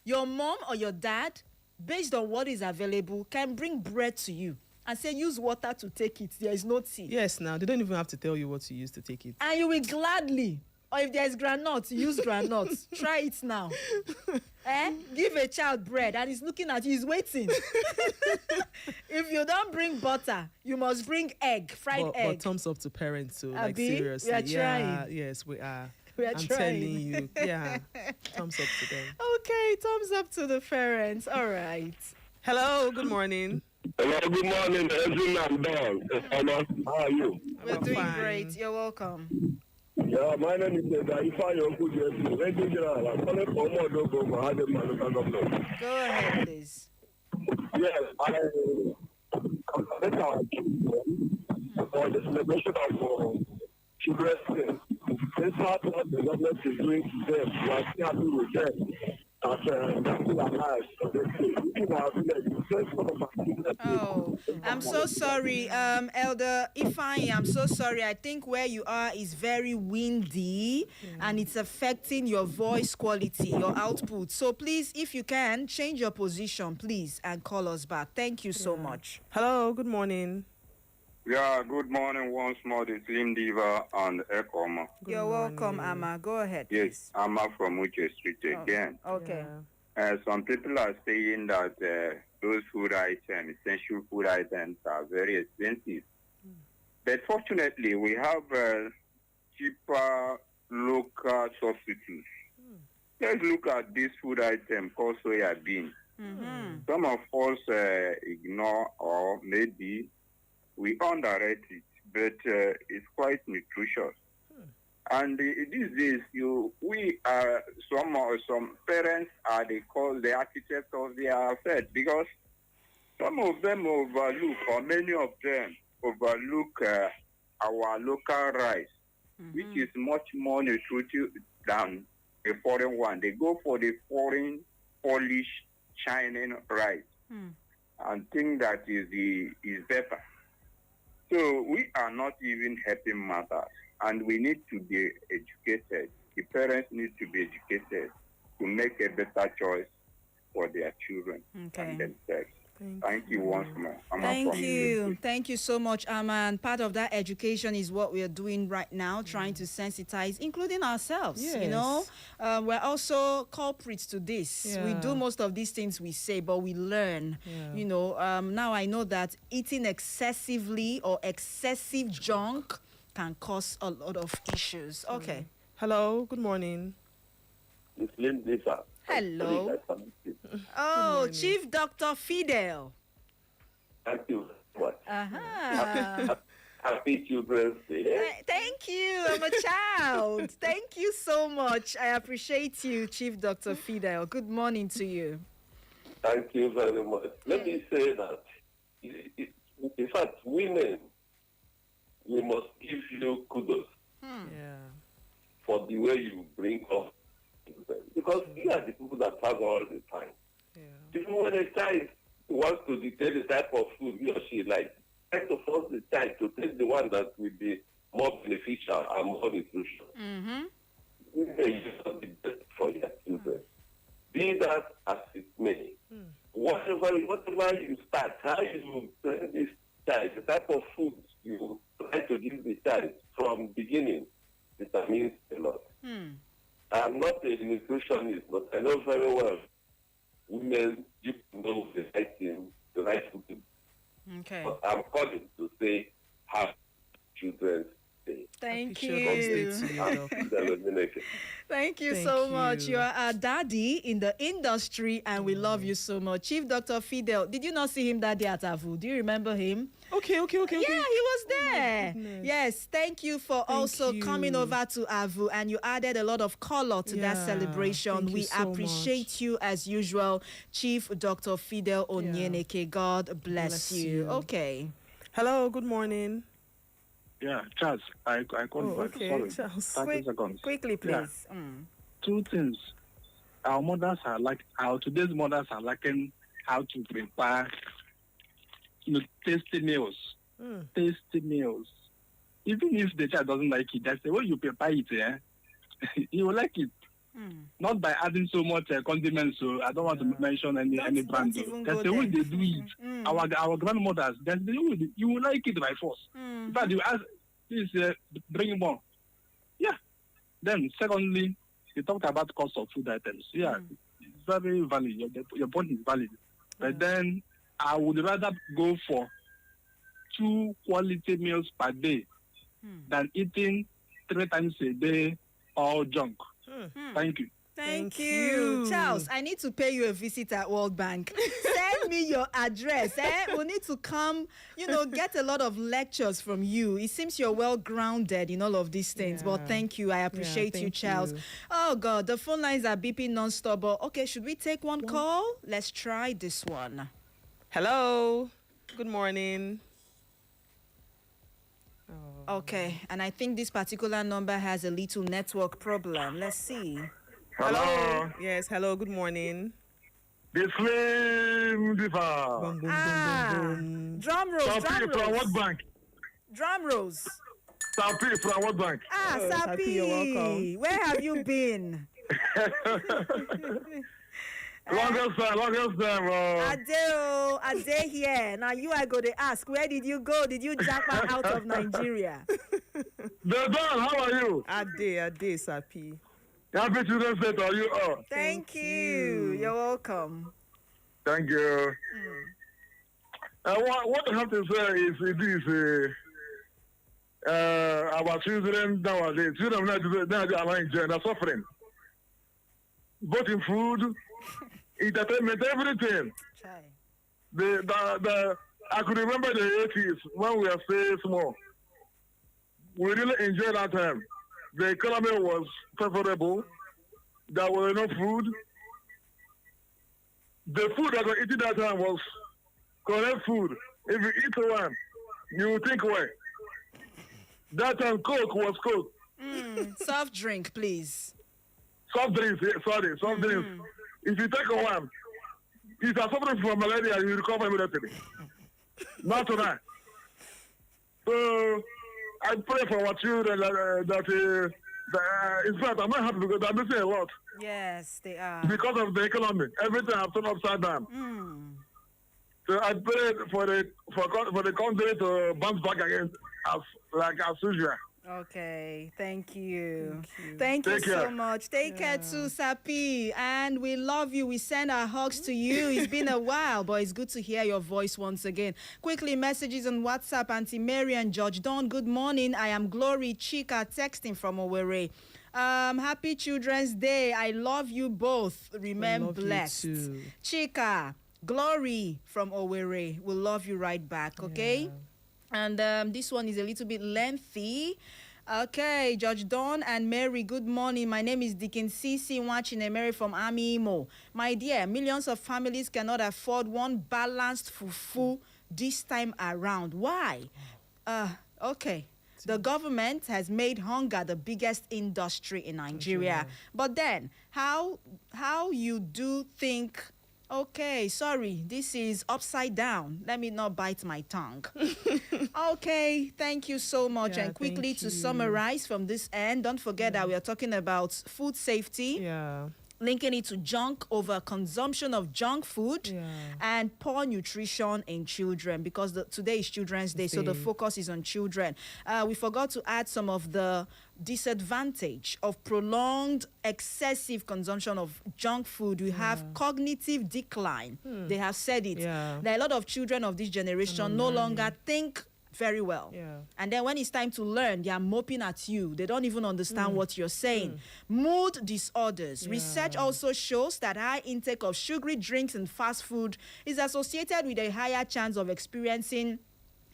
your mom or your dad, based on what is available, can bring bread to you and say, use water to take it. There is no tea. Yes, now they don't even have to tell you what to use to take it. And you will gladly Or if there's granite, use granite. Try it now. Give a child bread and he's looking at you, he's waiting. If you don't bring butter, you must bring egg, fried egg. But thumbs up to parents too, like Abi, seriously. we are Yeah, trying. yes, we are. We are I'm trying. telling you. Yeah. Thumbs up to them. Okay, thumbs up to the parents. All right. Hello, good morning. Hello, good morning, Ezra and Don. How are you? We're doing fine. great. You're welcome. Yeah, my name is Ifeanyi Okujesu, Radio General. I'm calling from Modogo, Mahadum, local government. Go ahead, please. Yes, I congratulate our children for the celebration of Children's Day. This is what the government is doing to them. We are still happy with them. Oh, I'm so sorry, Elder Ifeanyi. I'm so sorry. I think where you are is very windy and it's affecting your voice quality, your output. So please, if you can, change your position, please, and call us back. Thank you so much. Hello, good morning. Yeah, good morning once more, the Slim Diva and Ekoma. You're welcome, Amma. Go ahead, Yes, please. Amma from Uche Street again. Okay. Some people are saying that those food items, essential food items, are very expensive. But fortunately, we have cheaper local substitutes. Let's look at this food item called soya bean. Some of us ignore or maybe we underrate it, but it's quite nutritious. And these days, we are some parents are the architects of their faith, because some of them overlook, or many of them overlook our local rice, which is much more nutritious than the foreign one. They go for the foreign polished, shining rice and think that is better. So we are not even helping matters, and we need to be educated. The parents need to be educated to make a better choice for their children and themselves. Thank you once more. Thank you. Thank you so much, Amma. And part of that education is what we are doing right now, trying to sensitize, including ourselves. Yes. You know, we're also culprits to this. Yeah. We do most of these things we say, but we learn. Yeah. You know, now I know that eating excessively or excessive junk can cause a lot of issues. Okay. Hello, good morning. It's Slim Diva. Hello. Oh, Chief Dr. Fidel. Thank you so much. Happy Children's Day. Thank you. I'm a child. Thank you so much. I appreciate you, Chief Dr. Fidel. Good morning to you. Thank you very much. Let me say that, in fact, women, we must give you kudos Yeah. for the way you bring up children. Because you are the people that travel all the time. Yeah. Even when a child wants to dictate the type of food he or she likes, try to force the child to take the one that will be more beneficial and more nutritious. Women use the best for their children. Be that as it may. Whatever you start, how you train this child, the type of food you try to give the child from beginning determines a lot. I'm not a nutritionist, but I know very well women you know the right thing, the right food. Okay. But I'm calling to say have children's day. Thank Happy Children's Day you. to you, Doc. Thank you Thank so much. you. You are our daddy in the industry, and we love you so much. Chief Dr. Fidel, did you not see him that day at Avu? Do you remember him? Okay. Yeah, he was there. goodness. Yes, thank you for also you. coming over to Avu, and you added a lot of color to that Yeah, celebration. thank you We so appreciate much. you as usual, Chief Dr. Fidel Onyeneke. God bless you. Okay. Hello, good morning. Yeah, Charles, I called back. Okay, Sorry. Charles. 30 seconds. Quickly, please. Yeah. Two things. Our today's mothers are lacking how to prepare tasty meals. Tasty meals. Even if the child doesn't like it, that's the way you prepare it, he will like it. Not by adding so much condiments, so I don't want to mention any brand. don't even That's go the way there. they do it. Our grandmothers, that's the way you will like it by force. In fact, you ask, please bring more. Yeah. Then, secondly, you talked about cost of food items. Yeah, it's very valid. Your point is valid. But then, I would rather go for 2 quality meals per day than eating 3 times a day all junk. Thank you. Thank Thank you. you. Charles, I need to pay you a visit at World Bank. Send me your address. We need to come, get a lot of lectures from you. It seems you're well grounded in all of these things. Yeah. But thank you. I appreciate you, thank Charles. you. Oh, God, the phone lines are beeping non-stop. But, okay, should we take one call? Let's try this one. Hello. Good morning. Okay, and I think this particular number has a little network problem. Let's see. Hello. Yes, hello. Good morning. The Slim Diva. Boom, boom, Ah, boom, boom, boom. drum rolls, Sapi drum from rolls. what bank? Drum rolls. Sapi from what bank? Ah, Oh, Sapi, Sapi, you're welcome. where have you been? Longest time. Ade here. Now you are going to ask, where did you go? Did you jump out of Nigeria? The Don, how are you? Ade, Sapi. Happy Children's Day to you all. Thank you. you. You're welcome. Thank you. What I have to say is our children nowadays. Children nowadays are enjoying, they're suffering. Both in food, entertainment, everything. Try. I could remember the 80s when we were still small. We really enjoyed that time. The economy was favorable. There was enough food. The food that we were eating that time was correct food. If you eat one, you will think well. That time Coke was Coke. Soft drink, please. Soft drinks, soft drinks. If you take one, if you are suffering from malaria, you recover immediately. Not tonight. So I pray for our children in fact, I'm not happy because I'm missing a lot Yes, they are. because of the economy. Everything has turned upside down. So I pray for the country to bounce back again as usual. Okay, thank you. Thank you. Thank you Take so care. much. Take care too, Sapi. And we love you. We send our hugs to you. It's been a while, but it's good to hear your voice once again. Quickly, messages on WhatsApp. Auntie Mary and George Dawn, good morning. I am Glory Chika texting from Owerri. Happy Children's Day. I love you both. Remain love you blessed. too. Chika, Glory from Owerri. We'll love you right back, okay? Yeah. And this one is a little bit lengthy. Okay, Judge Dawn and Mary, good morning. My name is Deacon C.C. watching Mary from Army Imo. My dear, millions of families cannot afford one balanced fufu this time around. Why? Okay. The government has made hunger the biggest industry in Nigeria. But then, how you do think... Okay, sorry, this is upside down. Let me not bite my tongue. Okay, thank you so much. Yeah, and quickly thank to you. summarize from this end, don't forget that we are talking about food safety, Yeah. linking it to junk over consumption of junk food, Yeah. and poor nutrition in children, because today is Children's Day, so the Day. focus is on children. We forgot to add some of the disadvantage of prolonged excessive consumption of junk food. We have cognitive decline. They have said it. Yeah. There are a lot of children of this generation no longer think very well. Yeah. And then when it's time to learn, they are moping at you. They don't even understand what you're saying. Mood disorders. Research also shows that high intake of sugary drinks and fast food is associated with a higher chance of experiencing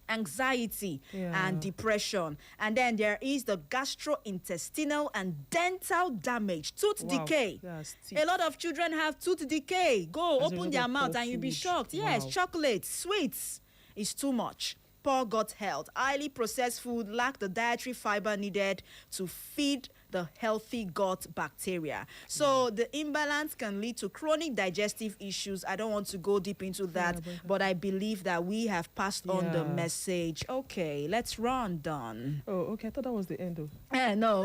anxiety and depression. And then there is the gastrointestinal and dental damage, tooth Wow. decay. Yes, A lot of children have tooth decay. Go As a open result their of mouth poor and you'll be food. shocked. Yes, Wow. chocolate, sweets is too much. Poor gut health. Highly processed food lack the dietary fiber needed to feed the healthy gut bacteria. So the imbalance can lead to chronic digestive issues. I don't want to go deep into that, but I believe that we have passed on the Yeah. message. Okay, let's run, Don. Oh, okay. I thought that was the end. No.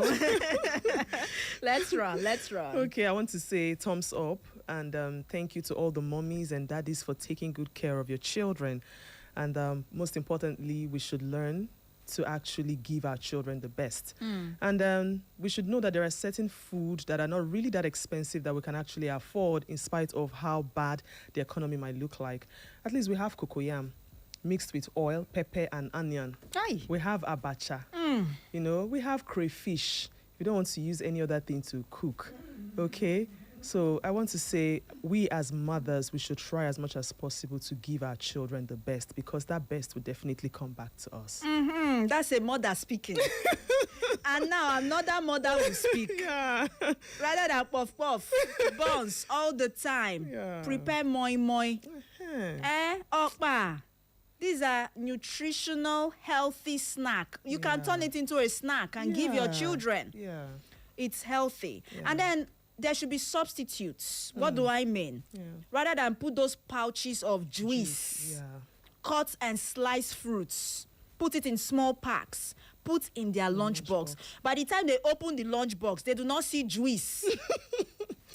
Let's run. Okay, I want to say thumbs up and thank you to all the mommies and daddies for taking good care of your children. And most importantly, we should learn to actually give our children the best. And we should know that there are certain food that are not really that expensive that we can actually afford in spite of how bad the economy might look like. At least we have cocoyam mixed with oil, pepper, and onion. Aye. We have abacha. You know, we have crayfish. We don't want to use any other thing to cook. Okay? So I want to say, we as mothers, we should try as much as possible to give our children the best, because that best will definitely come back to us. That's a mother speaking. And now another mother will speak. Yeah. Rather than puff puff, buns all the time. Yeah. Prepare moi moi. Okpa. These are nutritional, healthy snack. You can turn it into a snack and give your children. Yeah. It's healthy. Yeah. And then there should be substitutes. What do I mean? Yeah. Rather than put those pouches of juice, Yeah. cut and slice fruits, put it in small packs, put in their lunchbox. By the time they open the lunchbox, they do not see juice.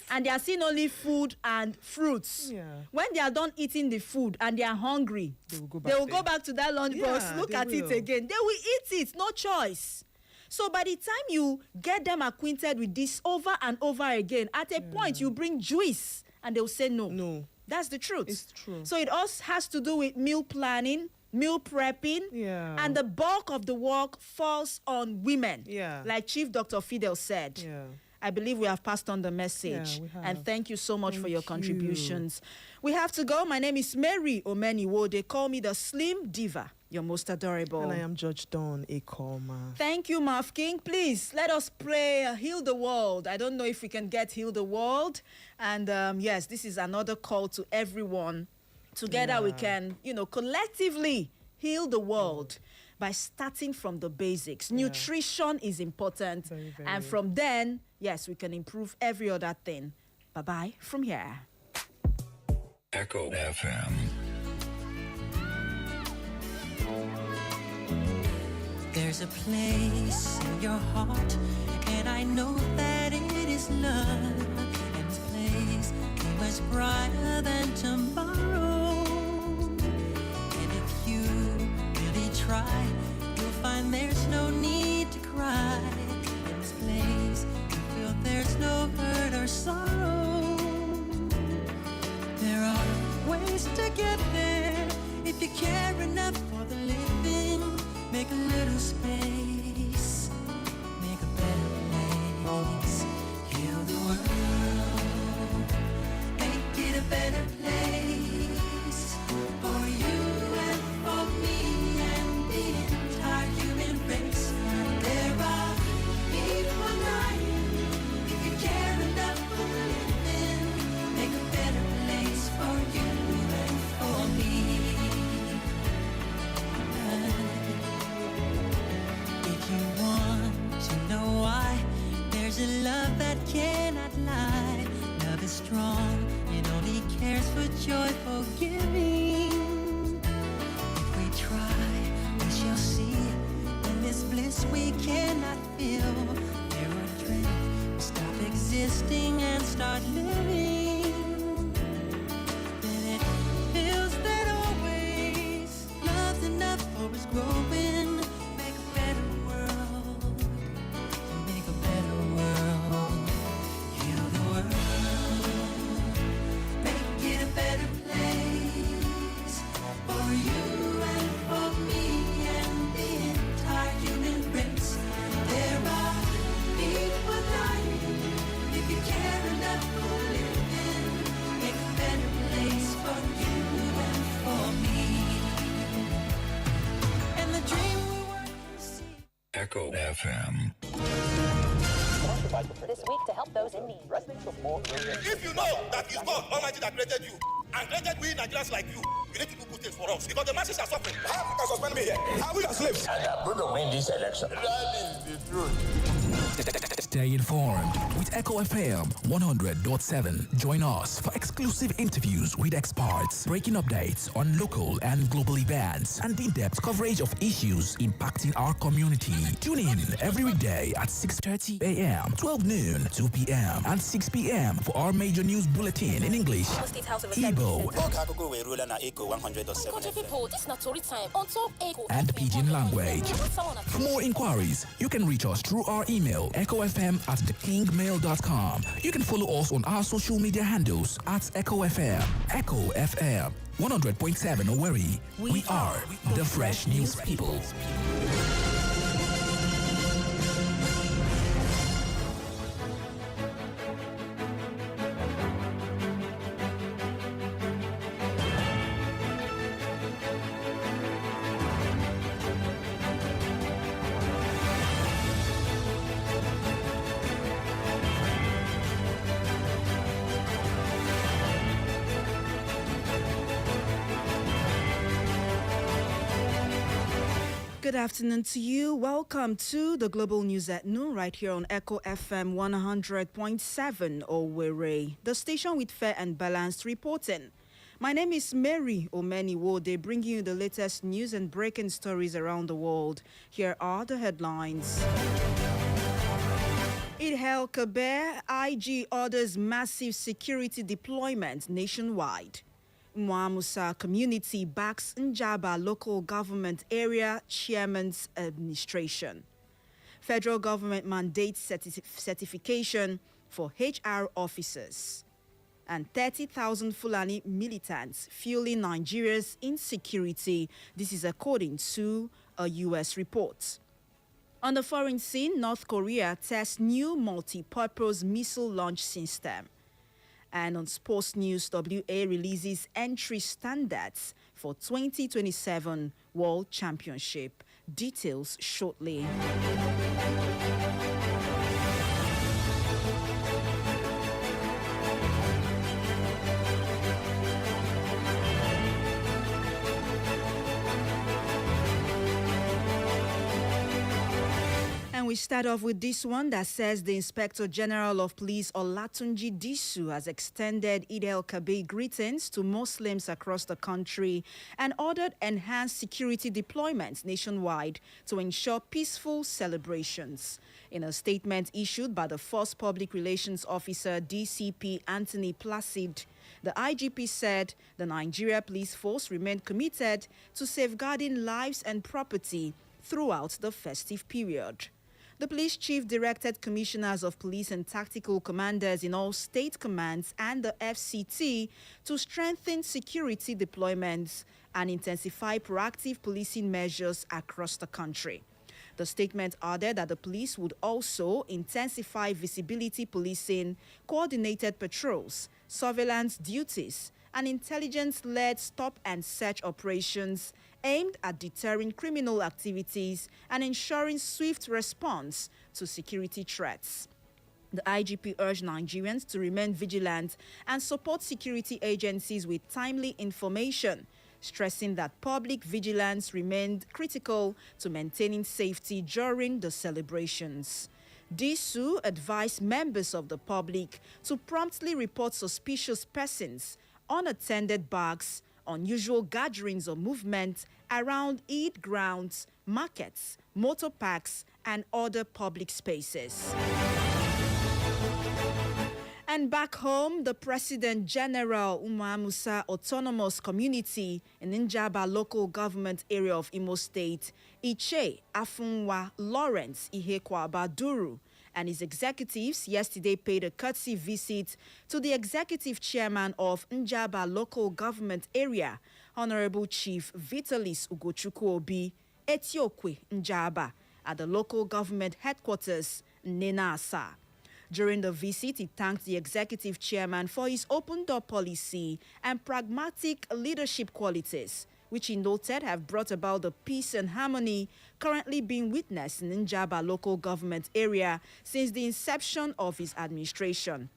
And they are seeing only food and fruits. Yeah. When they are done eating the food and they are hungry, They will go they will back go back to that lunchbox, Yeah, look they at it will. again. They will eat it, no choice. So by the time you get them acquainted with this over and over again, at a point you bring juice and they'll say no. No. That's the truth. It's true. So it also has to do with meal planning, meal prepping, Yeah. and the bulk of the work falls on women. Yeah. Like Chief Dr. Fidel said. Yeah. I believe we have passed on the message. Yeah, we have. And thank you so much for Thank your you. contributions. We have to go. My name is Mary Omeniwo. They call me the Slim Diva. You're most adorable. And I am Judge Dawn Ekoma. Thank you, Marv King. Please, let us pray Heal the World. I don't know if we can get Heal the World. And yes, this is another call to everyone. Together we can, collectively heal the world by starting from the basics. Nutrition is important. Very, very. And from then, yes, we can improve every other thing. Bye-bye from here. Echo FM. There's a place in your heart, and I know that it is love. And this place is much brighter than tomorrow. And if you really try, you'll find there's no need to cry. In this place, you feel there's no hurt or sorrow. There are ways to get there if you care enough for the living. Make a little space, make a better place. Heal the world, make it a better place for you and for me and the entire human race. There are people dying. If you care enough for the living, make a better place for you and for me. If you want to know why, there's a love that cannot lie. Love is strong, it only cares for joyful giving. If we try, we shall see. In this bliss we cannot feel. There are dreams, we stop existing and start living. Then it feels that always love's enough for us growing. Make a better world, to make a better world. Heal the world, make it a better place for you and for me and the entire human race. There are people dying. If you care enough for living, make a better place for you and for me. And the dream we want to see. Echo FM. This week to help those in need. If you know that it's God Almighty that created you and created we Nigerians like you need to do good things for us because the masses are suffering. How you can suspend me here? How we are slaves? I am going to win this election. That is the truth. Stay informed with Echo FM 100.7. Join us for exclusive interviews with experts, breaking updates on local and global events, and in-depth coverage of issues impacting our community. Tune in every weekday at 6:30 a.m., 12 noon, 2 p.m., and 6 p.m. for our major news bulletin in English, Igbo, and Pidgin language. For more inquiries, you can reach us through our email, echofm@thekingmail.com. You can follow us on our social media handles at Echo FM. Echo FM 100.7 Owerri. We are the Fresh News People. Good afternoon to you. Welcome to the Global News at Noon right here on Echo FM 100.7 Owerri, the station with fair and balanced reporting. My name is Mary Omeniwode, bringing you the latest news and breaking stories around the world. Here are the headlines. Eid-el-Kabir, IG orders massive security deployment nationwide. Muamusa community backs Njaba local government area chairman's administration. Federal government mandates certification for HR officers. And 30,000 Fulani militants fueling Nigeria's insecurity. This is according to a U.S. report. On the foreign scene, North Korea tests new multi-purpose missile launch system. And on sports news, WA releases entry standards for 2027 World Championship. Details shortly. And we start off with this one that says the Inspector General of Police Olatunji Disu has extended Eid-el-Kabir greetings to Muslims across the country and ordered enhanced security deployments nationwide to ensure peaceful celebrations. In a statement issued by the Force Public Relations Officer DCP Anthony Placid, the IGP said the Nigeria Police Force remained committed to safeguarding lives and property throughout the festive period. The police chief directed commissioners of police and tactical commanders in all state commands and the FCT to strengthen security deployments and intensify proactive policing measures across the country. The statement added that the police would also intensify visibility policing, coordinated patrols, surveillance duties, and intelligence-led stop and search operations aimed at deterring criminal activities and ensuring swift response to security threats. The IGP urged Nigerians to remain vigilant and support security agencies with timely information, stressing that public vigilance remained critical to maintaining safety during the celebrations. Disu advised members of the public to promptly report suspicious persons, unattended bags, unusual gatherings or movement around Eid grounds, markets, motor parks, and other public spaces. And back home, the President General Muamusa Autonomous Community in Njaba local government area of Imo State, Iche Afunwa Lawrence Ihekwa Baduru, and his executives yesterday paid a courtesy visit to the executive chairman of Njaba local government area, Honorable Chief Vitalis Ugochukwu Obi, Etiokwe Njaba, at the local government headquarters, Nena Asa. During the visit, he thanked the executive chairman for his open-door policy and pragmatic leadership qualities, which he noted have brought about the peace and harmony currently being witnessed in Njaba local government area since the inception of his administration.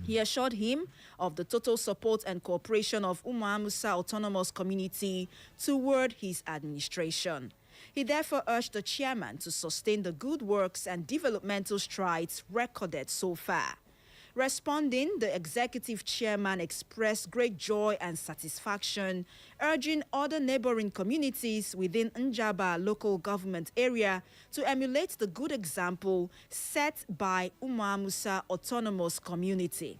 He assured him of the total support and cooperation of Muamusa Autonomous Community toward his administration. He therefore urged the chairman to sustain the good works and developmental strides recorded so far. Responding, the executive chairman expressed great joy and satisfaction, urging other neighboring communities within Njaba local government area to emulate the good example set by Umuamusa Autonomous Community.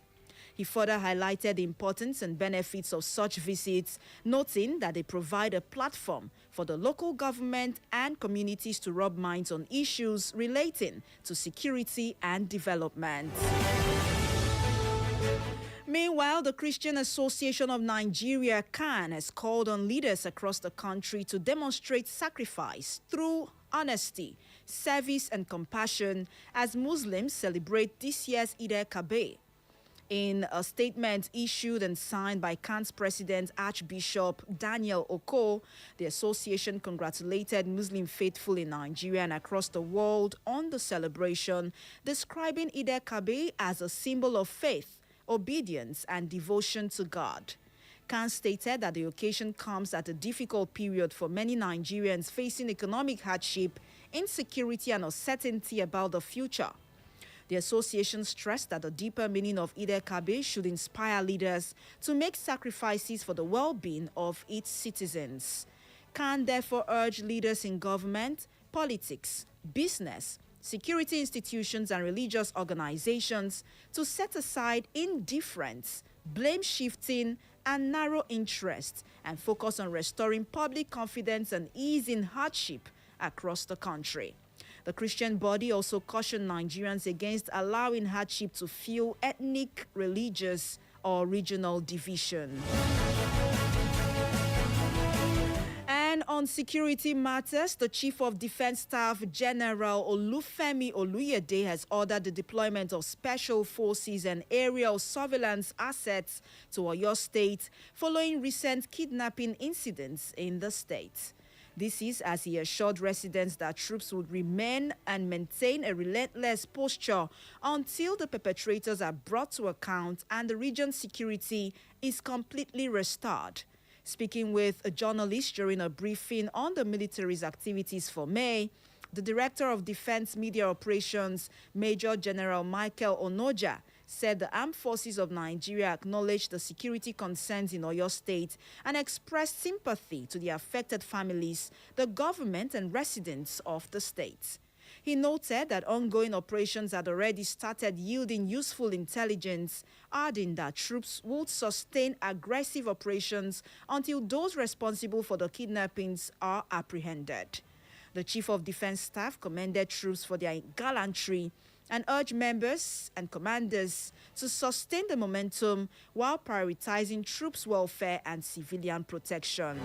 He further highlighted the importance and benefits of such visits, noting that they provide a platform for the local government and communities to rub minds on issues relating to security and development. Meanwhile, the Christian Association of Nigeria, CAN, has called on leaders across the country to demonstrate sacrifice through honesty, service, and compassion as Muslims celebrate this year's Eid-el-Kabir. In a statement issued and signed by CAN's president, Archbishop Daniel Oko, the association congratulated Muslim faithful in Nigeria and across the world on the celebration, describing Eid-el-Kabir as a symbol of faith, obedience, and devotion to God. CAN stated that the occasion comes at a difficult period for many Nigerians facing economic hardship, insecurity, and uncertainty about the future. The association stressed that the deeper meaning of Eid-el-Kabir should inspire leaders to make sacrifices for the well-being of its citizens. CAN therefore urged leaders in government, politics, business, security institutions, and religious organizations to set aside indifference, blame-shifting, and narrow interest and focus on restoring public confidence and easing hardship across the country. The Christian body also cautioned Nigerians against allowing hardship to fuel ethnic, religious, or regional division. And on security matters, the Chief of Defense Staff, General Olufemi Oluyede, has ordered the deployment of special forces and aerial surveillance assets to Oyo State following recent kidnapping incidents in the state. This is as he assured residents that troops would remain and maintain a relentless posture until the perpetrators are brought to account and the region's security is completely restored. Speaking with a journalist during a briefing on the military's activities for May, the Director of Defense Media Operations, Major General Michael Onoja, said the Armed Forces of Nigeria acknowledged the security concerns in Oyo State and expressed sympathy to the affected families, the government, and residents of the state. He noted that ongoing operations had already started yielding useful intelligence, adding that troops would sustain aggressive operations until those responsible for the kidnappings are apprehended. The Chief of Defense Staff commended troops for their gallantry and urged members and commanders to sustain the momentum while prioritizing troops' welfare and civilian protection.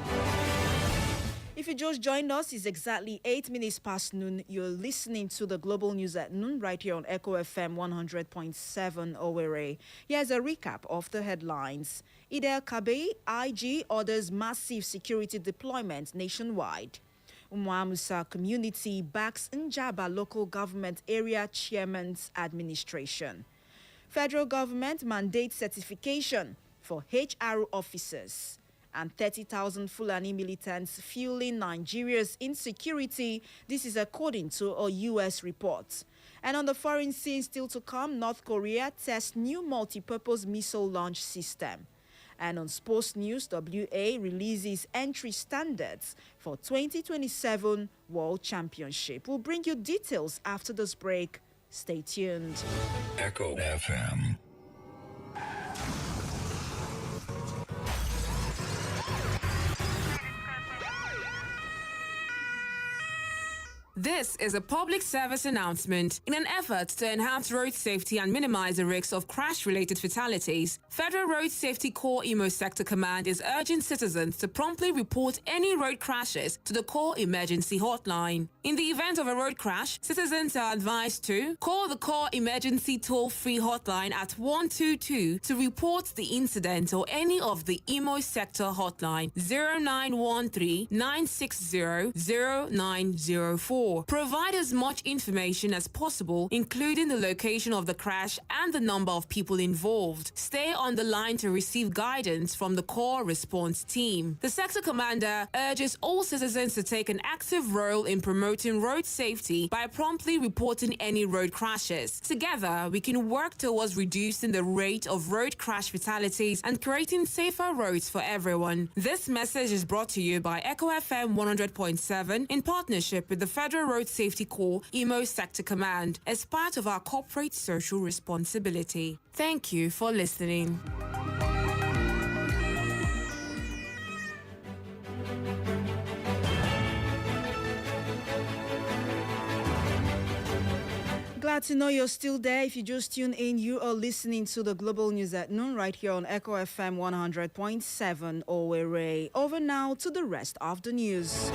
If you just joined us, it's exactly 8 minutes past noon. You're listening to the Global News at Noon right here on Echo FM 100.7 Owerri. Here's a recap of the headlines. Eid-el-Kabir, IG orders massive security deployment nationwide. Umuamusa community backs Njaba local government area chairman's administration. Federal government mandates certification for HRO officers. And 30,000 Fulani militants fueling Nigeria's insecurity. This is according to a U.S. report. And on the foreign scene still to come, North Korea tests new multi-purpose missile launch system. And on sports news, WA releases entry standards for 2027 World Championship. We'll bring you details after this break. Stay tuned. Echo FM. This is a public service announcement. In an effort to enhance road safety and minimize the risks of crash-related fatalities, Federal Road Safety Corps Imo Sector Command is urging citizens to promptly report any road crashes to the Corps Emergency Hotline. In the event of a road crash, citizens are advised to call the Corps Emergency Toll-Free Hotline at 122 to report the incident or any of the Imo Sector Hotline 0913 960 0904. core. Provide as much information as possible, including the location of the crash and the number of people involved. Stay on the line to receive guidance from the core response team. The sector commander urges all citizens to take an active role in promoting road safety by promptly reporting any road crashes. Together, we can work towards reducing the rate of road crash fatalities and creating safer roads for everyone. This message is brought to you by Echo FM 100.7 in partnership with the Federal Road Safety Corps, Imo Sector Command, as part of our corporate social responsibility. Thank you for listening. Glad to know you're still there. If you just tune in, you are listening to the Global News at Noon right here on Echo FM 100.7 Owerri. Over now to the rest of the news.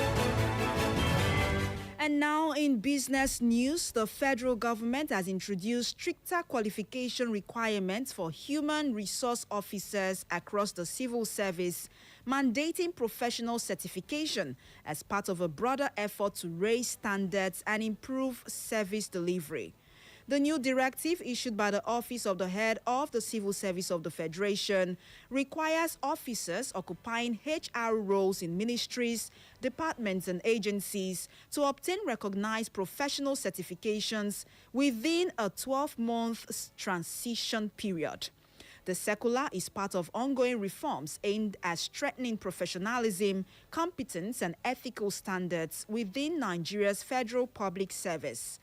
And now in business news, the federal government has introduced stricter qualification requirements for human resource officers across the civil service, mandating professional certification as part of a broader effort to raise standards and improve service delivery. The new directive issued by the Office of the Head of the Civil Service of the Federation requires officers occupying HR roles in ministries, departments and agencies to obtain recognized professional certifications within a 12-month transition period. The circular is part of ongoing reforms aimed at strengthening professionalism, competence and ethical standards within Nigeria's federal public service.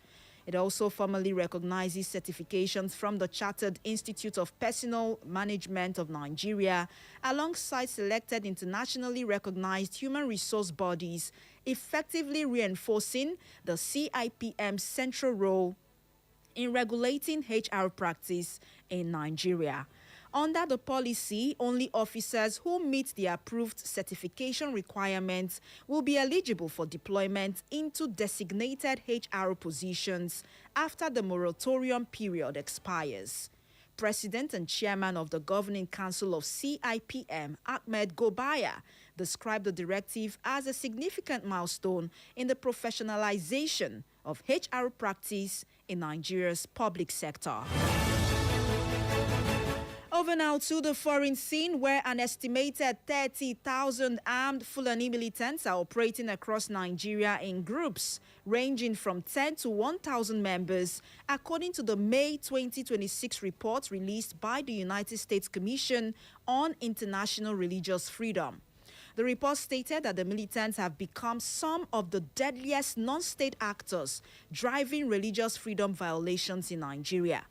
It also formally recognizes certifications from the Chartered Institute of Personnel Management of Nigeria alongside selected internationally recognized human resource bodies, effectively reinforcing the CIPM's central role in regulating HR practice in Nigeria. Under the policy, only officers who meet the approved certification requirements will be eligible for deployment into designated HR positions after the moratorium period expires. President and Chairman of the Governing Council of CIPM, Ahmed Gobaya, described the directive as a significant milestone in the professionalization of HR practice in Nigeria's public sector. Over now to the foreign scene, where an estimated 30,000 armed Fulani militants are operating across Nigeria in groups ranging from 10 to 1,000 members, according to the May 2026 report released by the United States Commission on International Religious Freedom. The report stated that the militants have become some of the deadliest non-state actors driving religious freedom violations in Nigeria.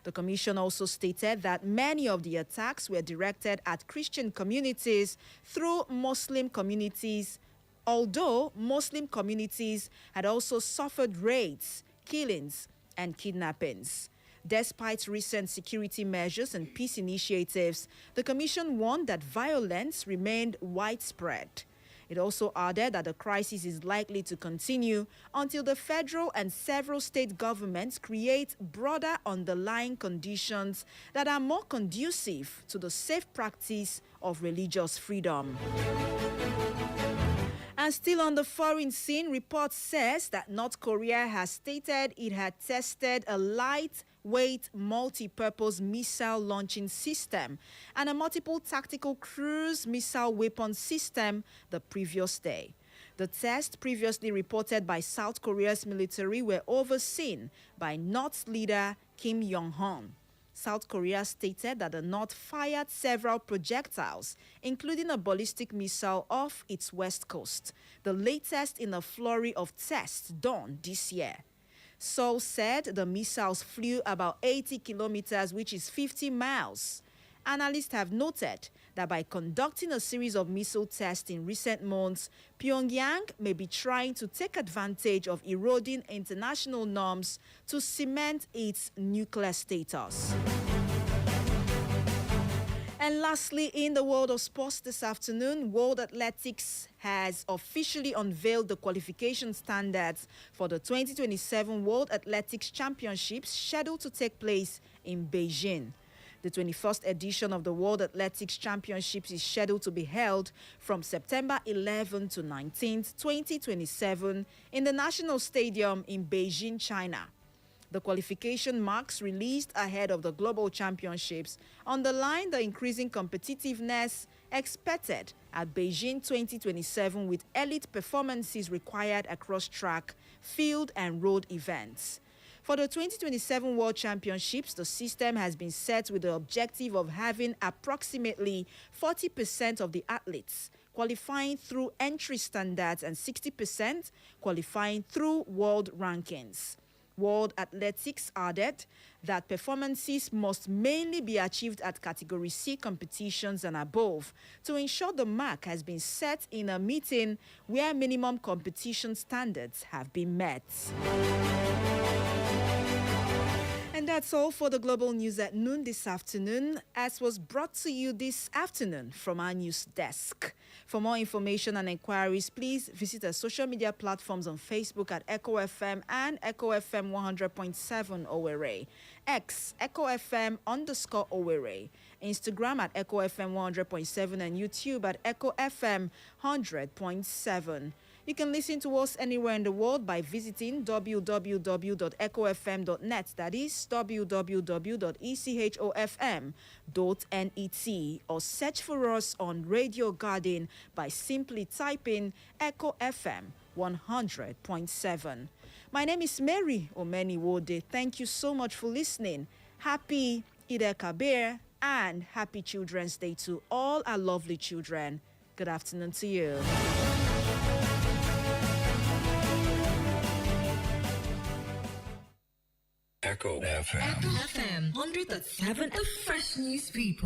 The Commission also stated that many of the attacks were directed at Christian communities through Muslim communities, although Muslim communities had also suffered raids, killings, and kidnappings. Despite recent security measures and peace initiatives, the Commission warned that violence remained widespread. It also added that the crisis is likely to continue until the federal and several state governments create broader underlying conditions that are more conducive to the safe practice of religious freedom. And still on the foreign scene, report says that North Korea has stated it had tested a lightweight multi-purpose missile launching system and a multiple tactical cruise missile weapon system the previous day. The tests previously reported by South Korea's military were overseen by North's leader Kim Jong-un. South Korea stated that the North fired several projectiles, including a ballistic missile off its west coast, the latest in a flurry of tests done this year. Seoul said the missiles flew about 80 kilometers, which is 50 miles. Analysts have noted that by conducting a series of missile tests in recent months, Pyongyang may be trying to take advantage of eroding international norms to cement its nuclear status. And lastly, in the world of sports this afternoon, World Athletics has officially unveiled the qualification standards for the 2027 World Athletics Championships scheduled to take place in Beijing. The 21st edition of the World Athletics Championships is scheduled to be held from September 11 to 19, 2027 in the National Stadium in Beijing, China. The qualification marks released ahead of the Global Championships underline the increasing competitiveness expected at Beijing 2027 with elite performances required across track, field and road events. For the 2027 World Championships, the system has been set with the objective of having approximately 40% of the athletes qualifying through entry standards and 60% qualifying through world rankings. World Athletics added that performances must mainly be achieved at Category C competitions and above to ensure the mark has been set in a meeting where minimum competition standards have been met. And that's all for the Global News at noon this afternoon, as was brought to you this afternoon from our news desk. For more information and inquiries, please visit our social media platforms on Facebook at Echo FM and Echo FM 100.7 Owerri, X Echo FM _Owerri, Instagram at Echo FM 100.7 and YouTube at Echo FM 100.7. You can listen to us anywhere in the world by visiting www.echofm.net, that is www.echofm.net, or search for us on Radio Garden by simply typing Echo FM 100.7. My name is Mary Omeniwode. Thank you so much for listening. Happy Eid el-Kabir and happy Children's Day to all our lovely children. Good afternoon to you. Echo FM. Echo FM 100.7, the fresh news people.